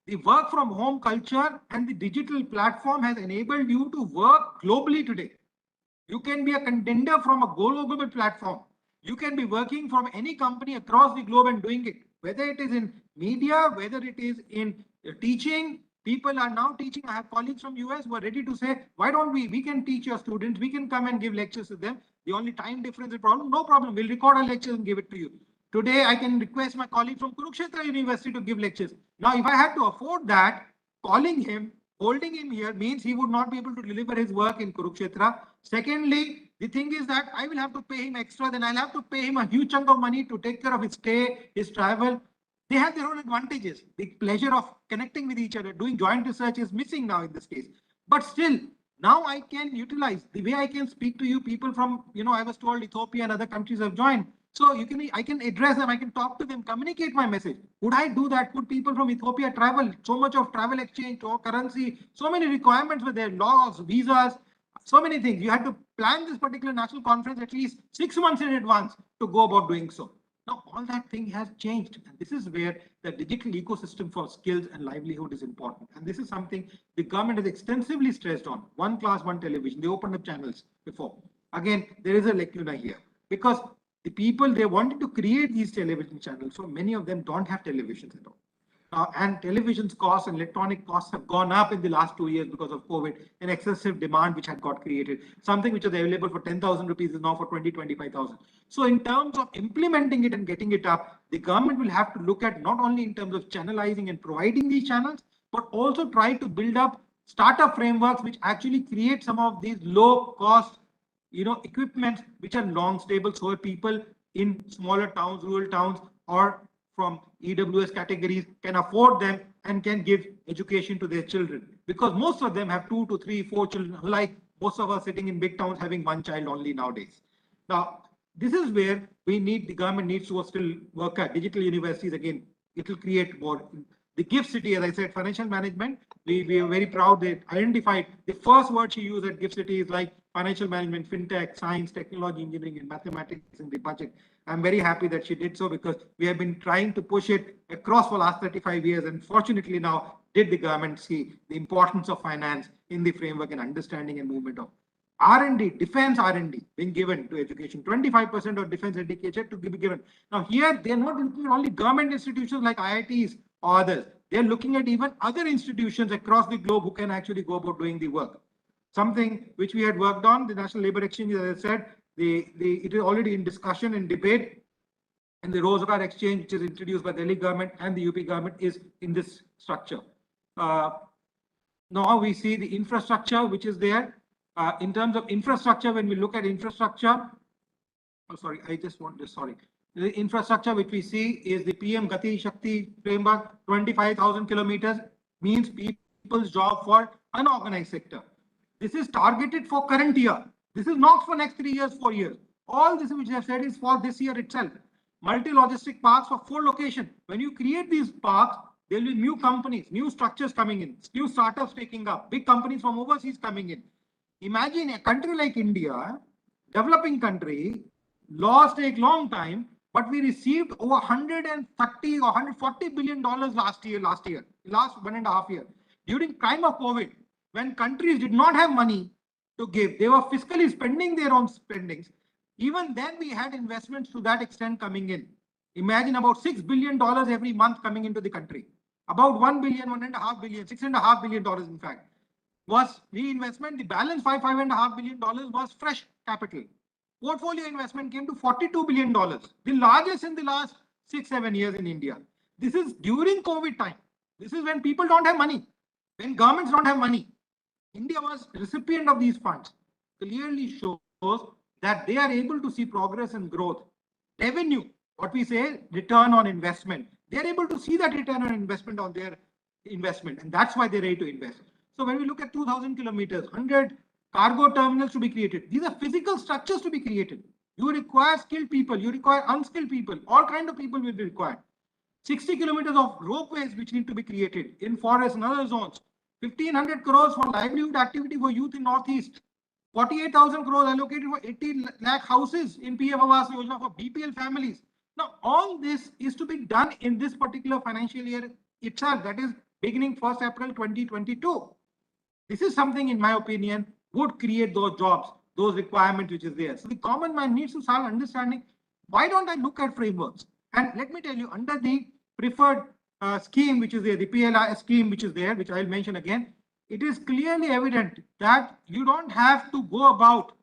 Speaker 4: The work from home culture and the digital platform has enabled you to work globally today. You can be a contender from a global platform. You can be working from any company across the globe and doing it, whether it is in media, whether it is in teaching. People are now teaching. I have colleagues from US who are ready to say, why don't we can teach your students, we can come and give lectures to them. The only time difference is problem, no problem. We'll record our lectures and give it to you. Today, I can request my colleague from Kurukshetra University to give lectures. Now, if I had to afford that, calling him, holding him here means he would not be able to deliver his work in Kurukshetra. Secondly, the thing is that I will have to pay him extra, then I'll have to pay him a huge chunk of money to take care of his stay, his travel. They have their own advantages. The pleasure of connecting with each other, doing joint research is missing now in this case. But still, now I can utilize the way I can speak to you people from, I was told Ethiopia and other countries have joined. So I can address them, I can talk to them, communicate my message. Would I do that? Could people from Ethiopia travel? So much of travel exchange or currency, so many requirements with their laws, visas, so many things. You had to plan this particular national conference at least 6 months in advance to go about doing so. Now, all that thing has changed. And this is where the digital ecosystem for skills and livelihood is important. And this is something the government has extensively stressed on. One class, one television. They opened up channels before. Again, there is a lacuna here because the people, they wanted to create these television channels. So many of them don't have televisions at all. And television's costs and electronic costs have gone up in the last 2 years because of COVID and excessive demand which had got created. Something which was available for 10,000 rupees is now for 25,000. So in terms of implementing it and getting it up, the government will have to look at not only in terms of channelizing and providing these channels, but also try to build up startup frameworks which actually create some of these low cost, equipment which are long stable, so people in smaller towns, rural towns, or from EWS categories can afford them and can give education to their children, because most of them have 2 to 3, 4 children, like most of us sitting in big towns having one child only nowadays. Now, this is where the government needs to still work at. Digital universities, again, it will create more. The GIFT City, as I said, financial management, we are very proud that identified the first word she used at GIFT City is like financial management, fintech, science, technology, engineering, and mathematics in the budget. I'm very happy that she did so because we have been trying to push it across for the last 35 years. And fortunately now did the government see the importance of finance in the framework and understanding and movement of R&D, defense R&D being given to education, 25% of defense education to be given. Now here, they're not looking at only government institutions like IITs or others. They're looking at even other institutions across the globe who can actually go about doing the work. Something which we had worked on, the National Labour Exchange, as I said, it is already in discussion and debate. And the Rozgar Exchange, which is introduced by the Delhi government and the UP government, is in this structure. Now we see the infrastructure which is there. In terms of infrastructure, when we look at infrastructure, the infrastructure which we see is the PM Gati Shakti framework, 25,000 kilometers means people's job for unorganized sector. This is targeted for current year. This is not for next 3 years, 4 years. All this which I have said is for this year itself. Multi-logistic parks for 4 locations. When you create these parks, there will be new companies, new structures coming in, new startups taking up, big companies from overseas coming in. Imagine a country like India, developing country, laws take long time, but we received over 130 or 140 billion dollars last 1.5 years. During time of COVID, when countries did not have money to give, they were fiscally spending their own spendings. Even then we had investments to that extent coming in. Imagine about $6 billion every month coming into the country. About 1 billion, 1.5 billion, $6.5 billion in fact, was reinvestment. The balance $5.5 billion was fresh capital. Portfolio investment came to $42 billion, the largest in the last 6-7 years in India. This is during COVID time. This is when people don't have money, when governments don't have money. India was recipient of these funds. Clearly shows that they are able to see progress and growth. Revenue, what we say, return on investment. They are able to see that return on investment on their investment, and that's why they're ready to invest. So when we look at 2,000 kilometers, 100 cargo terminals to be created, these are physical structures to be created. You require skilled people, you require unskilled people, all kinds of people will be required. 60 kilometers of ropeways which need to be created in forests and other zones. 1,500 crores for livelihood activity for youth in Northeast. 48,000 crores allocated for 80 lakh houses in PM Awas Yojana for BPL families. Now, all this is to be done in this particular financial year itself, that is beginning 1st April 2022. This is something, in my opinion, would create those jobs, those requirements which is there. So the common man needs to start understanding, why don't I look at frameworks? And let me tell you, under the preferred scheme, which is there, the PLI scheme, which is there, which I'll mention again, it is clearly evident that you don't have to go about,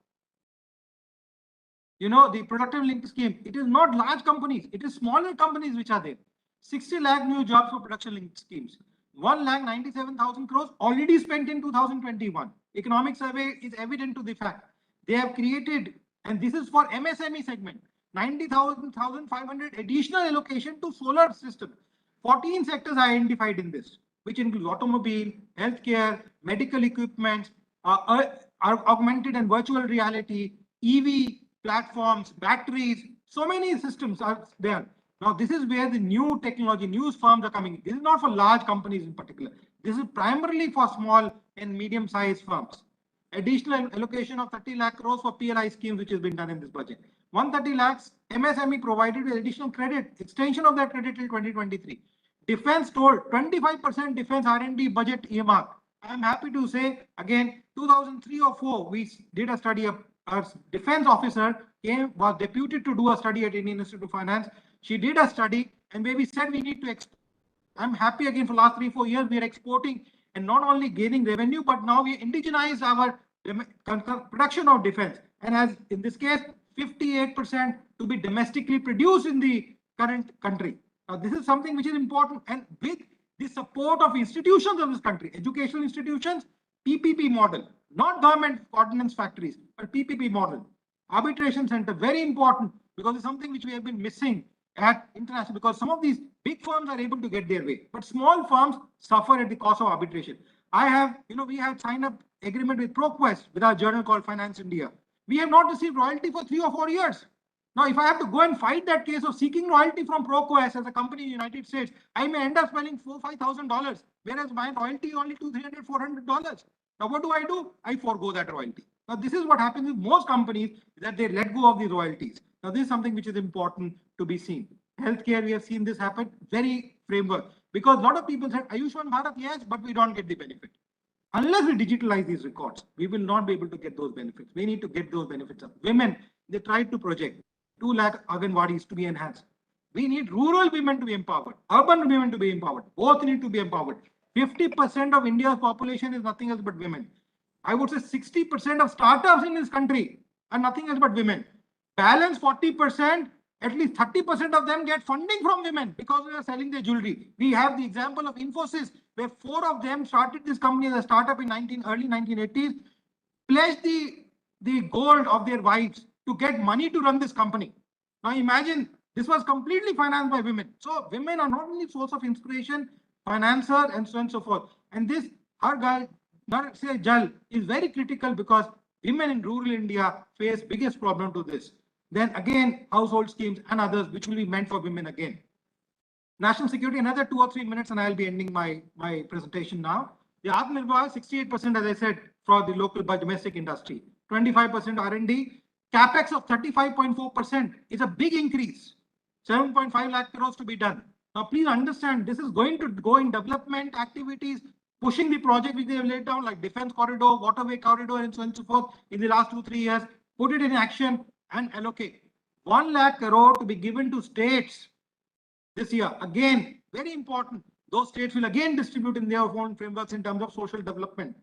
Speaker 4: the productive link scheme. It is not large companies, it is smaller companies which are there. 60 lakh new jobs for production linked schemes. 1,97,000 crores already spent in 2021. Economic survey is evident to the fact. They have created, and this is for MSME segment, 90,500 additional allocation to solar system. 14 sectors are identified in this, which includes automobile, healthcare, medical equipment, augmented and virtual reality, EV platforms, batteries, so many systems are there. Now, this is where the new technology, new firms are coming. This is not for large companies in particular. This is primarily for small and medium-sized firms. Additional allocation of 30 lakh crores for PLI schemes, which has been done in this budget. 130 lakhs MSME provided with additional credit, extension of that credit till 2023. Defense told 25% defense R&D budget earmark. I am happy to say again, 2003 or 4, we did a study of a defense officer was deputed to do a study at Indian Institute of Finance. She did a study and where we said we need to export. I'm happy again for last 3-4 years we are exporting and not only gaining revenue, but now we indigenize our production of defense. And as in this case, 58% to be domestically produced in the current country. Now, this is something which is important, and with the support of institutions of this country, educational institutions, PPP model, not government ordnance factories, but PPP model. Arbitration center, very important, because it's something which we have been missing at international, because some of these big firms are able to get their way, but small firms suffer at the cost of arbitration. We have signed up agreement with ProQuest with our journal called Finance India. We have not received royalty for 3 or 4 years. Now, if I have to go and fight that case of seeking royalty from ProQuest as a company in the United States, I may end up spending $4,000-5,000, whereas my royalty is only $200, $400. Now, what do? I forego that royalty. Now, this is what happens with most companies, that they let go of the royalties. Now, this is something which is important to be seen. Healthcare, we have seen this happen, very framework. Because a lot of people said, Ayushman Bharat, yes, but we don't get the benefit. Unless we digitalize these records, we will not be able to get those benefits. We need to get those benefits up. Women, they tried to project 2 lakh Anganwadis to be enhanced. We need rural women to be empowered, urban women to be empowered. Both need to be empowered. 50% of India's population is nothing else but women. I would say 60% of startups in this country are nothing else but women. Balance 40%, at least 30% of them get funding from women because they are selling their jewelry. We have the example of Infosys, where 4 of them started this company as a startup in early 1980s, pledged the gold of their wives to get money to run this company. Now imagine, this was completely financed by women. So women are not only source of inspiration, financer, and so on and so forth. And this, our guy, not say Jal, is very critical because women in rural India face biggest problem to this. Then again, household schemes and others, which will be meant for women again. National security, another 2 or 3 minutes, and I'll be ending my presentation now. The Atmanirbhar, 68%, as I said, for the local domestic industry, 25% R&D, capex of 35.4% is a big increase. 7.5 lakh crores to be done. Now, please understand, this is going to go in development activities, pushing the project which they have laid down, like defense corridor, waterway corridor, and so on and so forth in the last 2-3 years, put it in action and allocate. 1 lakh crore to be given to states this year. Again, very important. Those states will again distribute in their own frameworks in terms of social development.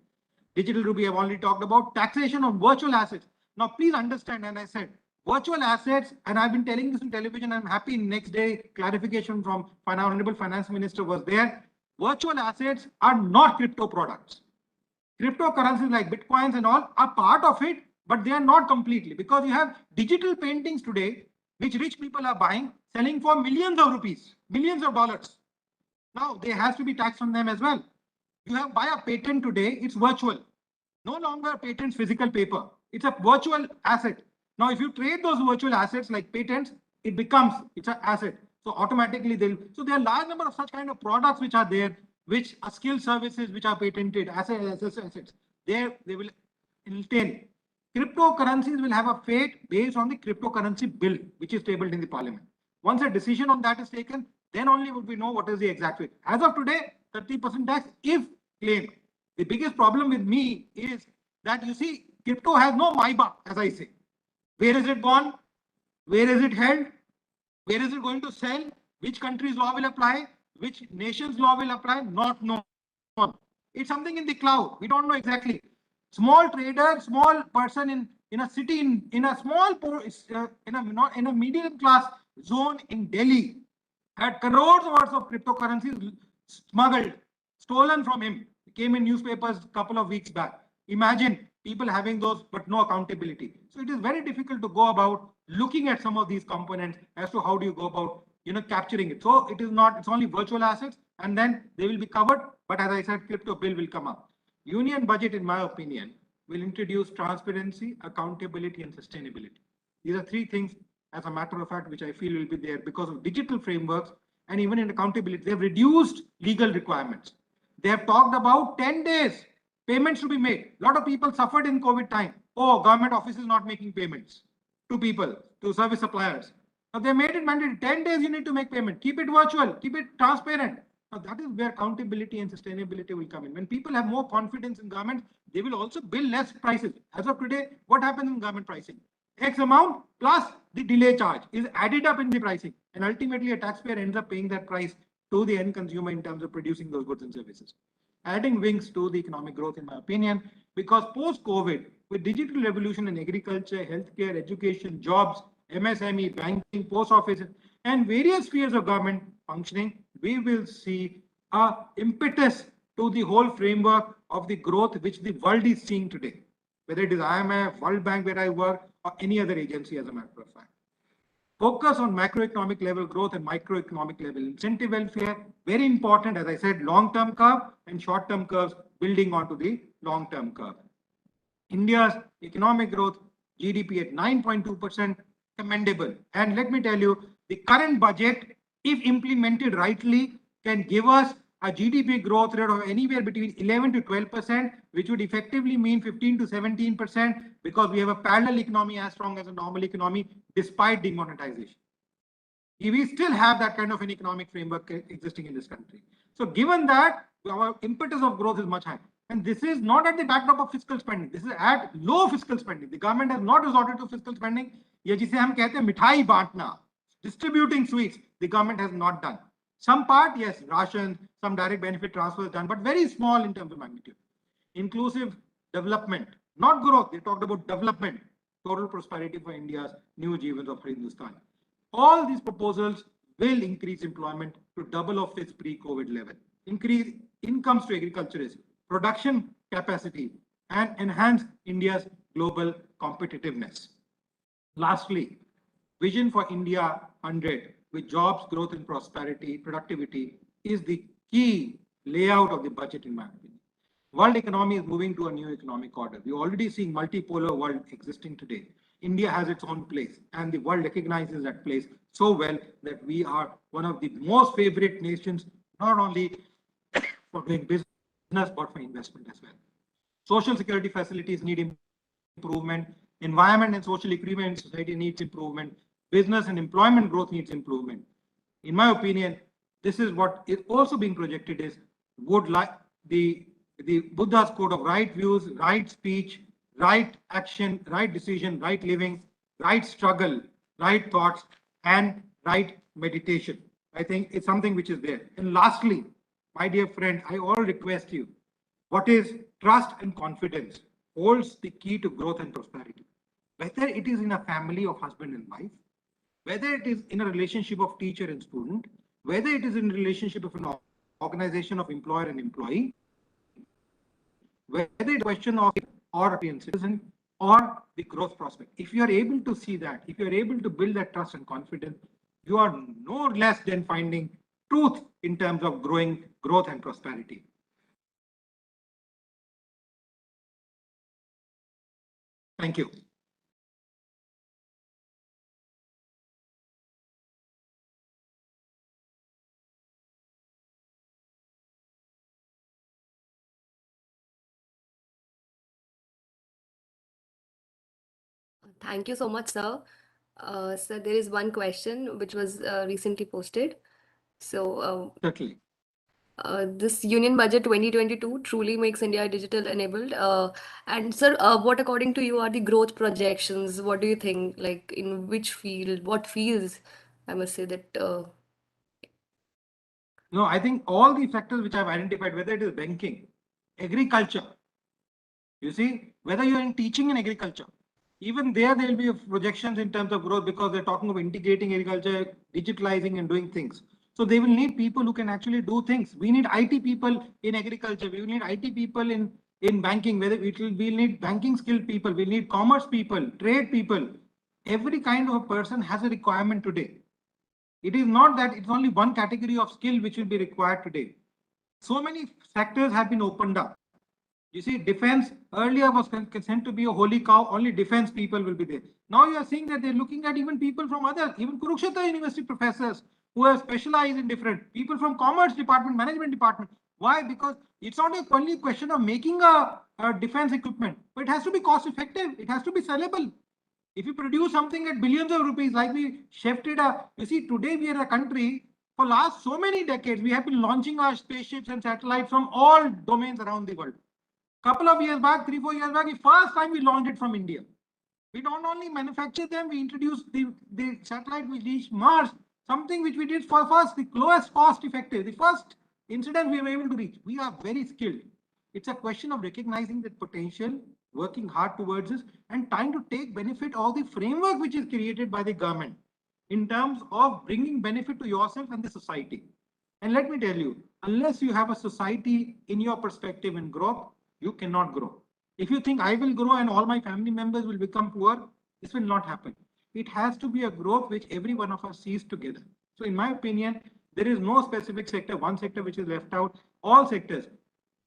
Speaker 4: Digital rupee, I've already talked about. Taxation on virtual assets. Now, please understand, and I said, virtual assets, and I've been telling this on television, I'm happy next day clarification from Honorable Finance Minister was there. Virtual assets are not crypto products. Cryptocurrencies like Bitcoins and all are part of it, but they are not completely, because you have digital paintings today, which rich people are buying, selling for millions of rupees, millions of dollars. Now, there has to be tax on them as well. You have buy a patent today, it's virtual. No longer patents physical paper. It's a virtual asset. Now, if you trade those virtual assets like patents, it's an asset. So automatically so there are a large number of such kind of products which are there, which are skill services, which are patented assets. They will entail. Cryptocurrencies will have a fate based on the cryptocurrency bill, which is tabled in the parliament. Once a decision on that is taken, then only would we know what is the exact fate. As of today, 30% tax if claimed. The biggest problem with me is that you see, crypto has no MIBA, as I say. Where is it gone? Where is it held? Where is it going to sell? Which country's law will apply? Which nation's law will apply? Not known. It's something in the cloud. We don't know exactly. Small trader, small person in a city, in a small, in a medium class zone in Delhi had crores worth of cryptocurrencies smuggled, stolen from him. It came in newspapers a couple of weeks back. Imagine people having those, but no accountability. So it is very difficult to go about looking at some of these components as to how do you go about, capturing it. So it is not, it's only virtual assets, and then they will be covered. But as I said, crypto bill will come up. Union budget, in my opinion, will introduce transparency, accountability, and sustainability. These are three things, as a matter of fact, which I feel will be there because of digital frameworks and even in accountability. They have reduced legal requirements. They have talked about 10 days payments to be made. A lot of people suffered in COVID time. Oh, government offices not making payments to people, to service suppliers. Now they made it mandatory. 10 days you need to make payment. Keep it virtual, keep it transparent. Now that is where accountability and sustainability will come in. When people have more confidence in government, they will also bill less prices. As of today, what happens in government pricing? X amount plus the delay charge is added up in the pricing. And ultimately a taxpayer ends up paying that price to the end consumer in terms of producing those goods and services. Adding wings to the economic growth, in my opinion, because post-COVID, with digital revolution in agriculture, healthcare, education, jobs, MSME, banking, post office, and various spheres of government functioning, we will see a impetus to the whole framework of the growth which the world is seeing today, whether it is IMF, World Bank where I work, or any other agency, as a matter of fact. Focus on macroeconomic level growth and microeconomic level incentive welfare. Very important, as I said, long-term curve and short-term curves building onto the long-term curve. India's economic growth, GDP at 9.2%, commendable. And let me tell you, the current budget, if implemented rightly, can give us a GDP growth rate of anywhere between 11 to 12%, which would effectively mean 15 to 17%, because we have a parallel economy as strong as a normal economy, despite demonetization. We still have that kind of an economic framework existing in this country. So given that, our impetus of growth is much higher. And this is not at the backdrop of fiscal spending. This is at low fiscal spending. The government has not resorted to fiscal spending. ये जिसे हम कहते हैं मिठाई बांटना, distributing sweets, the government has not done. Some part, yes, rations, some direct benefit transfers done, but very small in terms of magnitude. Inclusive development, not growth. They talked about development, total prosperity for India's new Jeevans of Hindustan. All these proposals will increase employment to double of its pre-COVID level, increase incomes to agriculturists, production capacity, and enhance India's global competitiveness. Lastly, vision for India 100 with jobs, growth, and prosperity, productivity is the key layout of the budget, in my opinion. World economy is moving to a new economic order. We're already seeing multipolar world existing today. India has its own place, and the world recognizes that place so well that we are one of the most favorite nations, not only for doing business, but for investment as well. Social security facilities need improvement. Environment and social equity in society needs improvement. Business and employment growth needs improvement. In my opinion, this is what is also being projected is would like the Buddha's code of right views, right speech, right action, right decision, right living, right struggle, right thoughts, and right meditation. I think it's something which is there. And lastly, my dear friend, I all request you, what is trust and confidence holds the key to growth and prosperity. Whether it is in a family of husband and wife, whether it is in a relationship of teacher and student, whether it is in a relationship of an organization of employer and employee, whether it's a question of or citizen or the growth prospect. If you are able to see that, if you are able to build that trust and confidence, you are no less than finding truth in terms of growing growth and prosperity. Thank you.
Speaker 1: Thank you so much, sir. Sir, there is one question which was recently posted. So,
Speaker 4: Certainly.
Speaker 1: This Union Budget 2022 truly makes India digital enabled. And sir, what according to you are the growth projections? What do you think? Like in which field, what fields? I must say that.
Speaker 4: No, I think all the sectors which I've identified, whether it is banking, agriculture, you see, whether you're in teaching in agriculture, even there will be projections in terms of growth because they're talking of integrating agriculture, digitalizing and doing things. So they will need people who can actually do things. We need IT people in agriculture. We will need IT people in banking. Whether we'll need banking skilled people. We need commerce people, trade people. Every kind of a person has a requirement today. It is not that it's only one category of skill which will be required today. So many sectors have been opened up. You see, defense earlier was sent to be a holy cow, only defense people will be there. Now you are seeing that they're looking at even people from other, even Kurukshetra University professors who have specialized in different, people from commerce department, management department. Why? Because it's not only a question of making a defense equipment, but it has to be cost effective. It has to be sellable. If you produce something at billions of rupees, like we shifted you see, today we are a country, for last so many decades, we have been launching our spaceships and satellites from all domains around the world. Couple of years back, 3-4 years back, the first time we launched it from India. We don't only manufacture them, we introduced the satellite which reached Mars, something which we did for first, the lowest cost effective, the first incident we were able to reach. We are very skilled. It's a question of recognizing that potential, working hard towards this, and trying to take benefit of the framework which is created by the government in terms of bringing benefit to yourself and the society. And let me tell you, unless you have a society in your perspective and growth, you cannot grow. If you think I will grow and all my family members will become poor, this will not happen. It has to be a growth which every one of us sees together. So in my opinion, there is no specific sector, one sector which is left out. All sectors.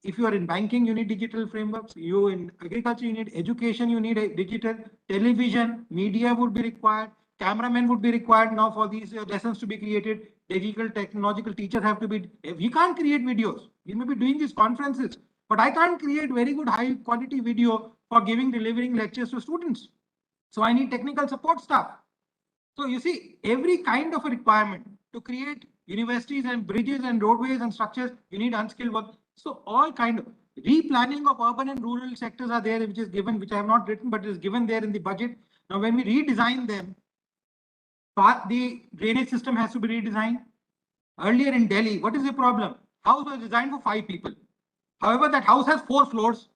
Speaker 4: If you are in banking, you need digital frameworks. You in agriculture, you need education, you need a digital. Television, media would be required. Cameramen would be required now for these lessons to be created. Digital technological teachers have to be. We can't create videos. We may be doing these conferences, but I can't create very good high quality video for delivering lectures to students. So I need technical support staff. So you see, every kind of a requirement to create universities and bridges and roadways and structures, you need unskilled work. So all kind of replanning of urban and rural sectors are there, which is given, which I have not written, but is given there in the budget. Now, when we redesign them, the drainage system has to be redesigned. Earlier in Delhi, what is the problem? House was designed for 5 people. However, that house has 4 floors.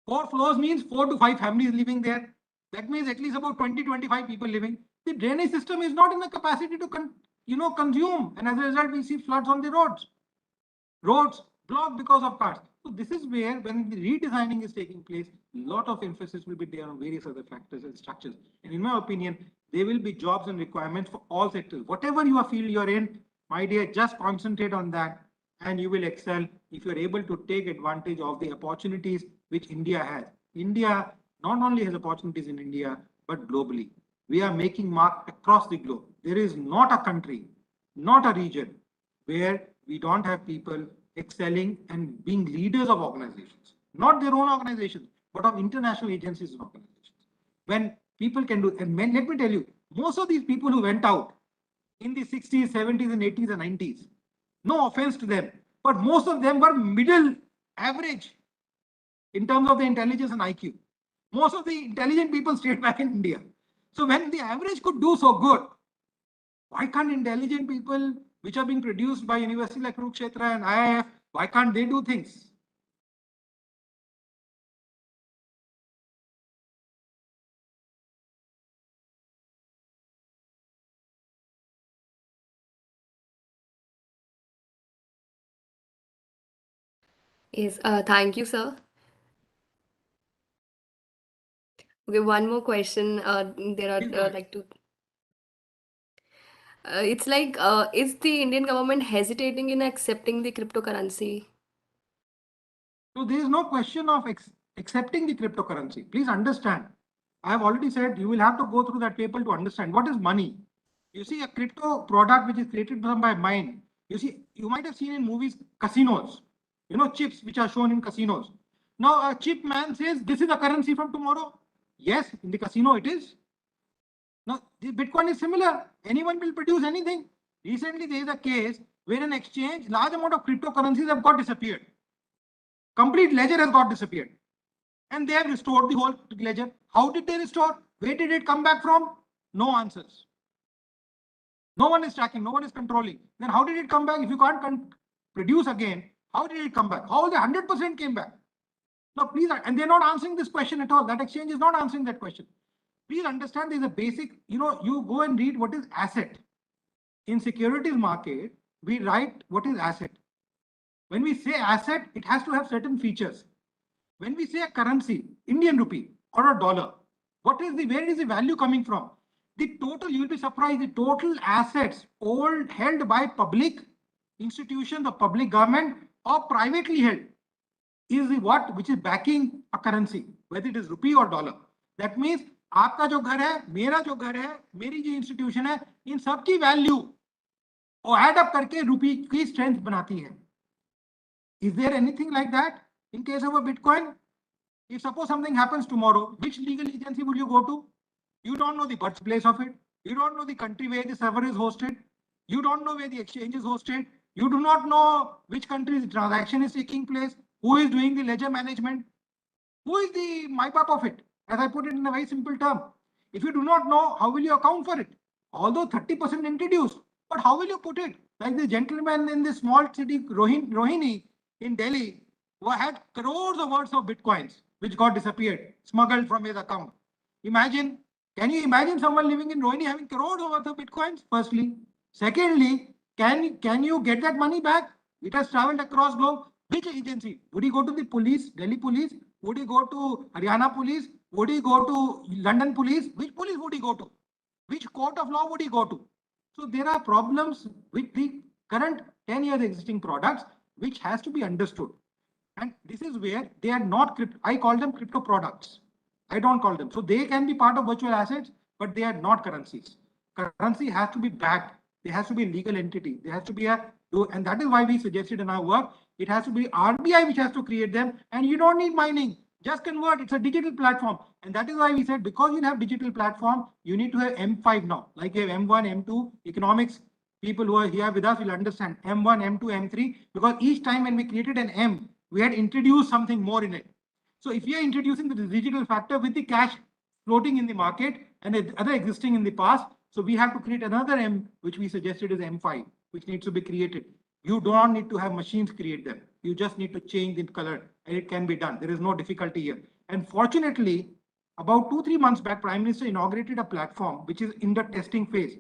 Speaker 4: 4 floors means 4 to 5 families living there. That means at least about 20-25 people living. The drainage system is not in a capacity to consume, and as a result, we see floods on the roads. Roads blocked because of cars. So this is where, when the redesigning is taking place, a lot of emphasis will be there on various other factors and structures. And in my opinion, there will be jobs and requirements for all sectors. Whatever you feel you're in, my dear, just concentrate on that, and you will excel if you're able to take advantage of the opportunities which India has. India not only has opportunities in India, but globally. We are making mark across the globe. There is not a country, not a region where we don't have people excelling and being leaders of organizations, not their own organizations, but of international agencies and organizations. When people can do, and let me tell you, most of these people who went out in the 60s, 70s, and 80s and 90s, no offense to them, but most of them were middle average in terms of the intelligence and IQ. Most of the intelligent people stayed back in India. So when the average could do so good, why can't intelligent people which are being produced by universities like Kurukshetra and IIF, why can't they do things?
Speaker 1: Yes, thank you, sir. Okay, one more question. There are
Speaker 4: Please go ahead.
Speaker 1: like two. It's like, is the Indian government hesitating in accepting the cryptocurrency?
Speaker 4: So there is no question of accepting the cryptocurrency. Please understand. I have already said you will have to go through that paper to understand what is money. You see, a crypto product which is created by mind. You see, you might have seen in movies casinos, chips which are shown in casinos. Now, a chip man says, this is a currency from tomorrow. Yes, in the casino it is. Now, the Bitcoin is similar. Anyone will produce anything. Recently, there is a case where an exchange, large amount of cryptocurrencies have got disappeared. Complete ledger has got disappeared. And they have restored the whole ledger. How did they restore? Where did it come back from? No answers. No one is tracking, no one is controlling. Then how did it come back? If you can't produce again, how did it come back? How the 100% came back? Now, please, and they're not answering this question at all. That exchange is not answering that question. Please understand there's a basic, you go and read what is asset. In securities market, we write what is asset. When we say asset, it has to have certain features. When we say a currency, Indian rupee or a dollar, where is the value coming from? The total, you will be surprised, the total assets held by public institutions or public government or privately held is the which is backing a currency, whether it is rupee or dollar. That means आपका जो घर है, मेरा जो घर है, मेरी जो इंस्टीट्यूशन है, इन सब की वैल्यू और एड अप करके रुपी की स्ट्रेंथ बनाती है. Is there anything like that in case of a Bitcoin? If suppose something happens tomorrow, which legal agency will you go to? You don't know the birthplace of it. You don't know the country where the server is hosted. You don't know where the exchange is hosted. You do not know which country the transaction is taking place. Who is doing the ledger management? Who is the MyPap of it? As I put it in a very simple term. If you do not know, how will you account for it? Although 30% introduced, but how will you put it? Like the gentleman in the small city Rohini in Delhi, who had crores of worth of Bitcoins, which got disappeared, smuggled from his account. Can you imagine someone living in Rohini having crores of worth of Bitcoins? Firstly. Secondly, can you get that money back? It has traveled across globe. Which agency? Would he go to the police, Delhi police? Would he go to Haryana police? Would he go to London police? Which police would he go to? Which court of law would he go to? So there are problems with the current 10 years existing products, which has to be understood. And this is where they are not, I call them crypto products. I don't call them. So they can be part of virtual assets, but they are not currencies. Currency has to be backed. There has to be a legal entity. There has to be and that is why we suggested in our work, it has to be RBI which has to create them. And you don't need mining. Just convert. It's a digital platform. And that is why we said, because you have digital platform, you need to have M5 now. Like you have M1, M2, economics. People who are here with us will understand M1, M2, M3, because each time when we created an M, we had introduced something more in it. So if we are introducing the digital factor with the cash floating in the market and the other existing in the past, so we have to create another M, which we suggested is M5, which needs to be created. You do not need to have machines create them. You just need to change the color and it can be done. There is no difficulty here. And fortunately, about 2-3 months back, Prime Minister inaugurated a platform which is in the testing phase,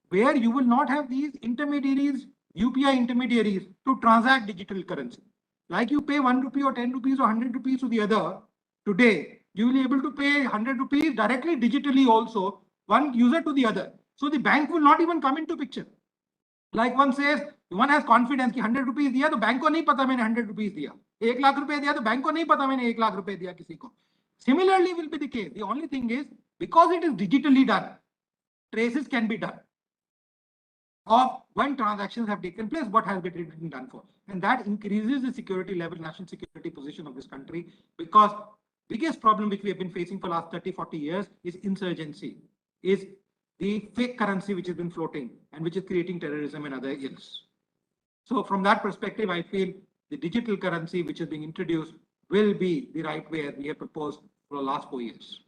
Speaker 4: where you will not have these intermediaries, UPI intermediaries, to transact digital currency. Like you pay 1 rupee or 10 rupees or 100 rupees to the other, today, you will be able to pay 100 rupees directly digitally also, one user to the other. So the bank will not even come into picture. Like one says, one has confidence कि 100 rupees दिया तो bank को नहीं पता मैंने 100 rupees दिया. 1 lakh रुपए दिया तो बैंक को नहीं पता मैंने 1 lakh रुपए दिया किसी को. Similarly will be the case. The only thing is, because it is digitally done, traces can be done of when transactions have taken place, what has been done for. And that increases the security level, national security position of this country, because biggest problem which we have been facing for the last 30-40 years is insurgency, is the fake currency which has been floating and which is creating terrorism and other ills. So from that perspective, I feel the digital currency which is being introduced will be the right way we have proposed for the last 4 years.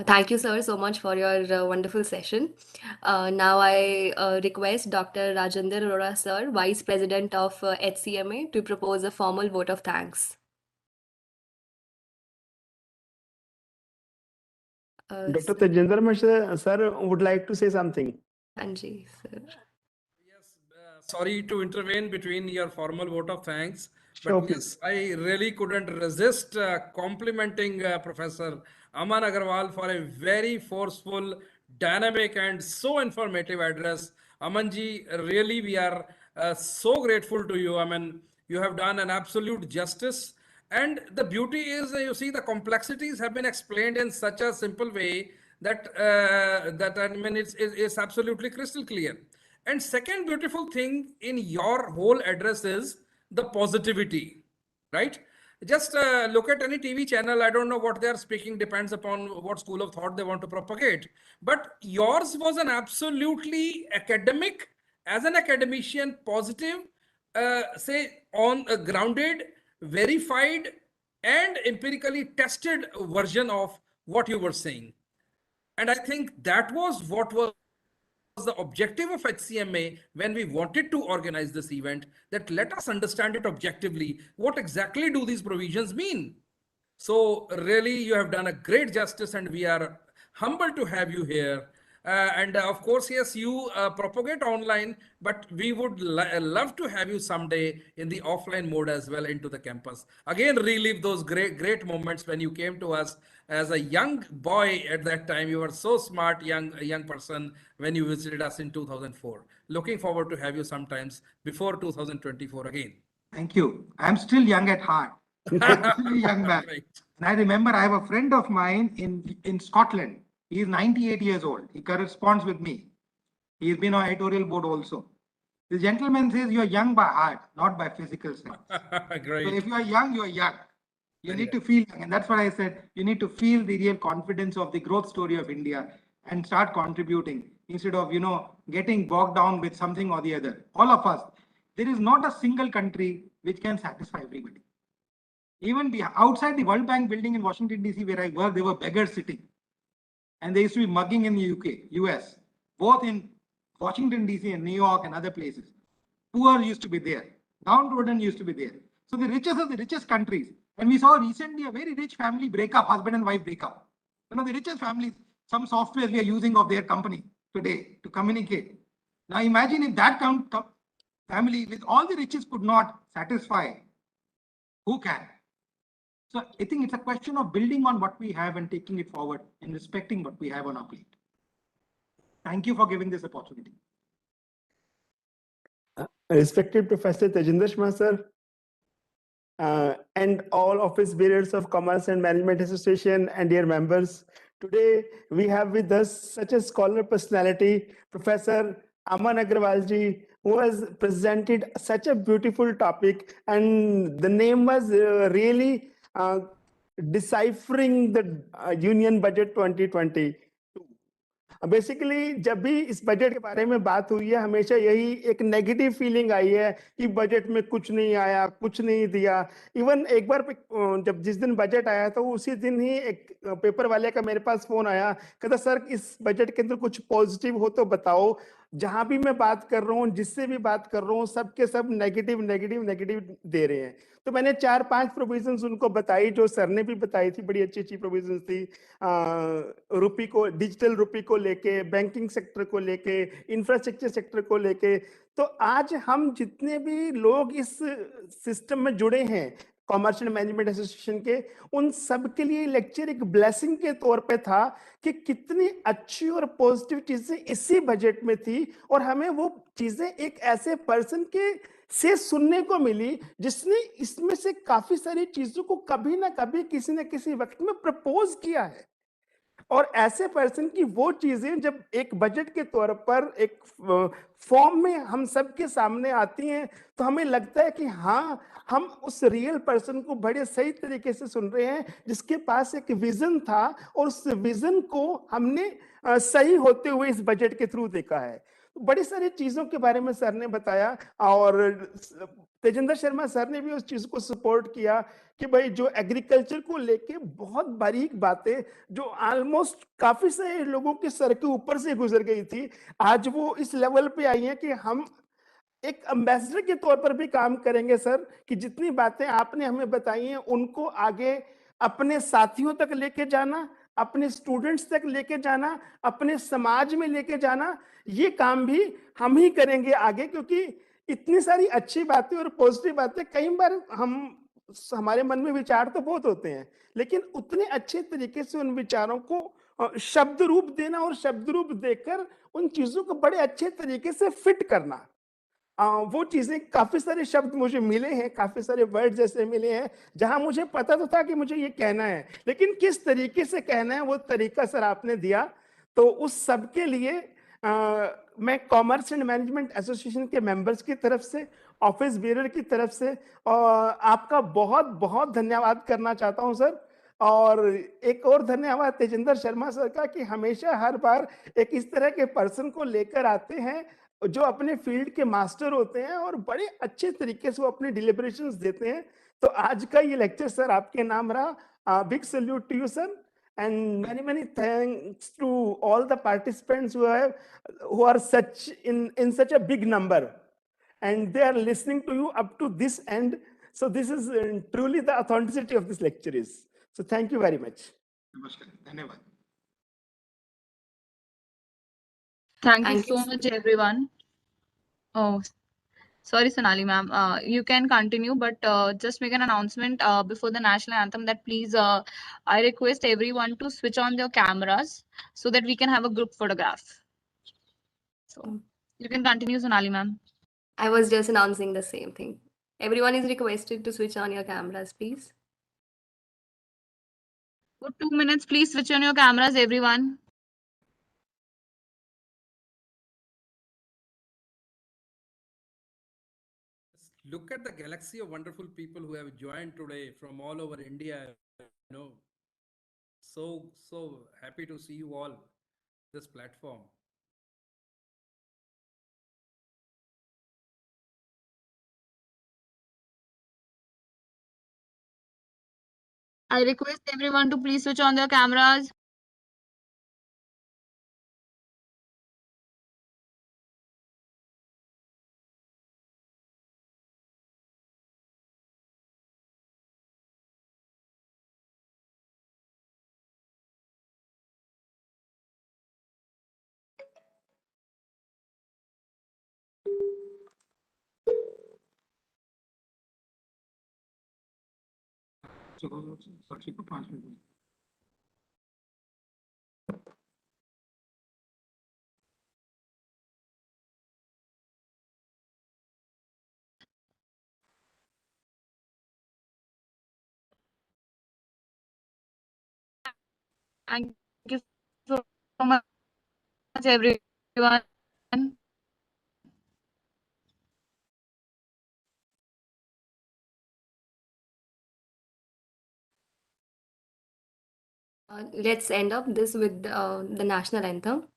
Speaker 1: Thank you, sir, so much for your wonderful session. Now I request Dr. Rajendra Arora, sir, Vice President of HCMA, to propose a formal vote of thanks.
Speaker 5: Dr. Tejendra Mishra, sir, would like to say something.
Speaker 1: Anji, sir.
Speaker 3: Yes, sorry to intervene between your formal vote of thanks, but
Speaker 5: Sure,
Speaker 3: yes, I really couldn't resist complimenting Professor Aman Agarwal for a very forceful, dynamic, and so informative address. Amanji, really, we are so grateful to you. I mean, you have done an absolute justice. And the beauty is, you see, the complexities have been explained in such a simple way that I mean, it's absolutely crystal clear. And second beautiful thing in your whole address is the positivity, right? Just look at any TV channel. I don't know what they are speaking, depends upon what school of thought they want to propagate. But yours was an absolutely academic, as an academician, positive, say on a grounded, verified, and empirically tested version of what you were saying. And I think that was what was the objective of HCMA when we wanted to organize this event, that let us understand it objectively. What exactly do these provisions mean? So really, you have done a great justice, and we are humbled to have you here. Of course, yes, you propagate online, but we would love to have you someday in the offline mode as well into the campus. Again, relive those great moments when you came to us as a young boy at that time. You were so smart, a young person when you visited us in 2004. Looking forward to have you sometimes before 2024 again.
Speaker 4: Thank you. I'm still young at heart. I'm still a young man.
Speaker 3: Right.
Speaker 4: And I remember I have a friend of mine in Scotland. He is 98 years old. He corresponds with me. He's been on editorial board also. The gentleman says you're young by heart, not by physical sense.
Speaker 3: Great.
Speaker 4: So if you are young, you are young. You need to feel young. And that's what I said. You need to feel the real confidence of the growth story of India and start contributing instead of, getting bogged down with something or the other. All of us. There is not a single country which can satisfy everybody. Even outside the World Bank building in Washington, D.C., where I work, there were beggars sitting. And they used to be mugging in the UK, US, both in Washington, D.C. and New York and other places. Poor used to be there. Downtrodden used to be there. So the richest of the richest countries. And we saw recently a very rich family breakup, husband and wife breakup. The richest families, some software we are using of their company today to communicate. Now imagine if that family with all the riches could not satisfy, who can? So I think it's a question of building on what we have and taking it forward and respecting what we have on our plate. Thank you for giving this opportunity.
Speaker 5: Respected Professor Tejinder Sharma, sir, and all office bearers of Commerce and Management Association and dear members. Today, we have with us such a scholar personality, Professor Aman Agarwal ji, who has presented such a beautiful topic, and the name was really Deciphering the Union Budget 2020. Basically जब भी इस budget के बारे में बात हुई है, हमेशा यही एक नेगेटिव फीलिंग आई है कि बजट में कुछ नहीं आया, कुछ नहीं दिया। इवन एक बार जब जिस दिन बजट आया तो उसी दिन ही एक पेपर वाले का मेरे पास फोन आया, कहता सर इस बजट के अंदर कुछ पॉजिटिव हो तो बताओ। जहां भी मैं बात कर रहा हूँ, जिससे भी बात कर रहा हूँ, सबके सब नेगेटिव नेगेटिव नेगेटिव दे रहे हैं। तो मैंने 4-5 प्रोविजंस उनको बताई, जो सर ने भी बताई थी, बड़ी अच्छी अच्छी प्रोविजंस थी। रुपी को, डिजिटल रुपी को लेके, बैंकिंग सेक्टर को लेके, इंफ्रास्ट्रक्चर सेक्टर को लेके। तो आज हम जितने भी लोग इस सिस्टम में जुड़े हैं, कॉमर्शियल मैनेजमेंट एसोसिएशन के, उन सब के लिए लेक्चर एक ब्लेसिंग के तौर पे था कि कितनी अच्छी और पॉजिटिव चीजें इसी बजट में थी, और हमें वो चीजें एक ऐसे पर्सन के से सुनने को मिली जिसने इसमें से काफी सारी चीजों को कभी ना कभी किसी न किसी वक्त में प्रपोज किया है। और ऐसे पर्सन की वो चीजें जब एक बजट के तौर पर एक फॉर्म में हम सबके सामने आती हैं, तो हमें लगता है कि हाँ, हम उस रियल पर्सन को बड़े सही तरीके से सुन रहे हैं, जिसके पास एक विजन था, और उस विजन को हमने सही होते हुए इस बजट के थ्रू देखा है। बड़ी सारी चीजों के बारे में सर ने बताया, और तेजिंदर शर्मा सर ने भी उस चीज को सपोर्ट किया कि भाई जो एग्रीकल्चर को लेके बहुत बारीक बातें, जो ऑलमोस्ट काफी सारे लोगों के सर के ऊपर से गुजर गई थी, आज वो इस लेवल पे आई है कि हम एक एम्बेसडर के तौर पर भी काम करेंगे सर, कि जितनी बातें आपने हमें बताई हैं उनको आगे अपने साथियों तक लेके जाना, अपने स्टूडेंट्स तक लेके जाना, अपने समाज में लेके जाना, ये काम भी हम ही करेंगे आगे। क्योंकि इतनी सारी अच्छी बातें और पॉजिटिव बातें, कई बार हमारे मन में विचार तो बहुत होते हैं, लेकिन उतने अच्छे तरीके से उन विचारों को शब्द रूप देना और शब्द रूप देकर उन चीजों को बड़े अच्छे तरीके से फिट करना, वो चीजें, काफी सारे शब्द मुझे मिले हैं, काफी सारे वर्ड जैसे मिले हैं जहां मुझे पता तो था कि मुझे ये कहना है, लेकिन किस तरीके से कहना है वो तरीका सर आपने दिया। तो उस सब के लिए मैं कॉमर्स एंड मैनेजमेंट एसोसिएशन के मेंबर्स की तरफ से, ऑफिस बेरर की तरफ से आपका बहुत बहुत धन्यवाद करना चाहता हूं सर। और एक और धन्यवाद तेजिंदर शर्मा सर का कि हमेशा हर बार एक इस तरह के पर्सन को लेकर आते हैं जो अपने फील्ड के मास्टर होते हैं और बड़े अच्छे तरीके से वो अपने डिलिब्रेशंस देते हैं। तो आज का ये लेक्चर सर आपके नाम रहा। Big salute to you sir, and many thanks to all the participants who are such in such a big number, and they are listening to you up to this end. So this is truly the authenticity of this lecture is. So thank you very much.
Speaker 4: Namaskar. Dhanyavad.
Speaker 6: Thank you
Speaker 1: Thank you,
Speaker 6: so
Speaker 1: sir.
Speaker 6: much, everyone. Oh, sorry, Sonali ma'am. You can continue, but just make an announcement before the national anthem that please, I request everyone to switch on their cameras so that we can have a group photograph. So you can continue, Sonali ma'am.
Speaker 1: I was just announcing the same thing. Everyone is requested to switch on your cameras, please.
Speaker 6: For 2 minutes, please switch on your cameras, everyone.
Speaker 3: Look at the galaxy of wonderful people who have joined today from all over India. You know, so happy to see you all this platform.
Speaker 6: I request everyone to please switch on their cameras.
Speaker 4: So, Sakshi ko 5 minutes.
Speaker 6: Thank you so much, everyone.
Speaker 1: Let's end up this with the national anthem.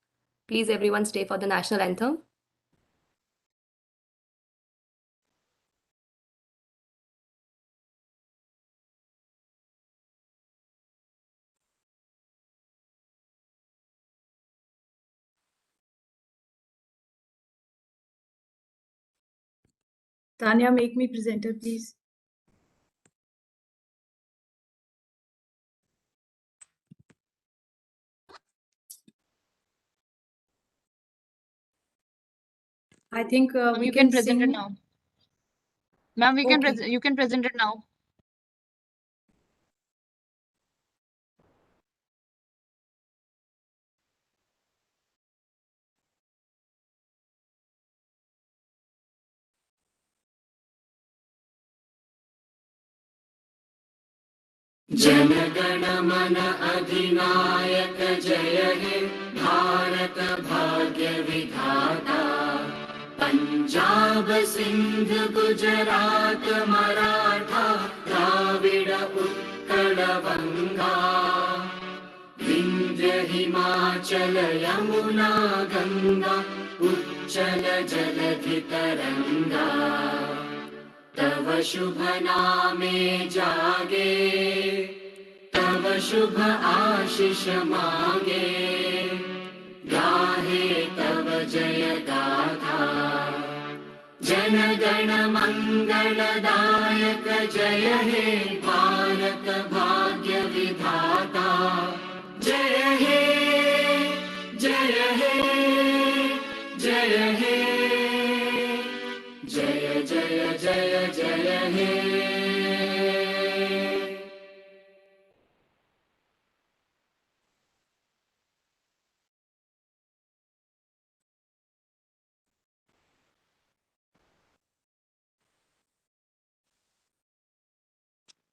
Speaker 1: Please, everyone, stay for the national anthem.
Speaker 7: Tanya, make me presenter, please. I think we
Speaker 6: You
Speaker 7: can
Speaker 6: can present it
Speaker 7: sing.
Speaker 6: now. Ma'am, we can
Speaker 7: Okay.
Speaker 6: you can present it now.
Speaker 8: जनगण मन अधिनायक जय हे भारत भाग्य विधाता पंजाब सिंध गुजरात मराठा द्राविड उत्कल बंगा विंध्य हिमाचल यमुना गंगा उच्चल जलधि तरंगा तव शुभ नामे जागे तव शुभ आशीष मागे गाहे तव जय गाथा जन गण मंगलदायक जय हे भारत भाग्य विधाता जय हे जय हे जय हे जय जय जय जय हे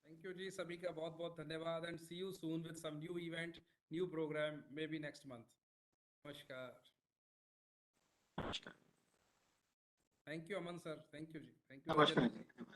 Speaker 3: Thank you, जी सभी का बहुत बहुत धन्यवाद and see you soon with some new event, new program, maybe next month. नमस्कार. Thank you, Aman sir. Thank you. Ji. Thank you.
Speaker 4: Namaskar.
Speaker 3: Rajat ji.
Speaker 4: Namaskar.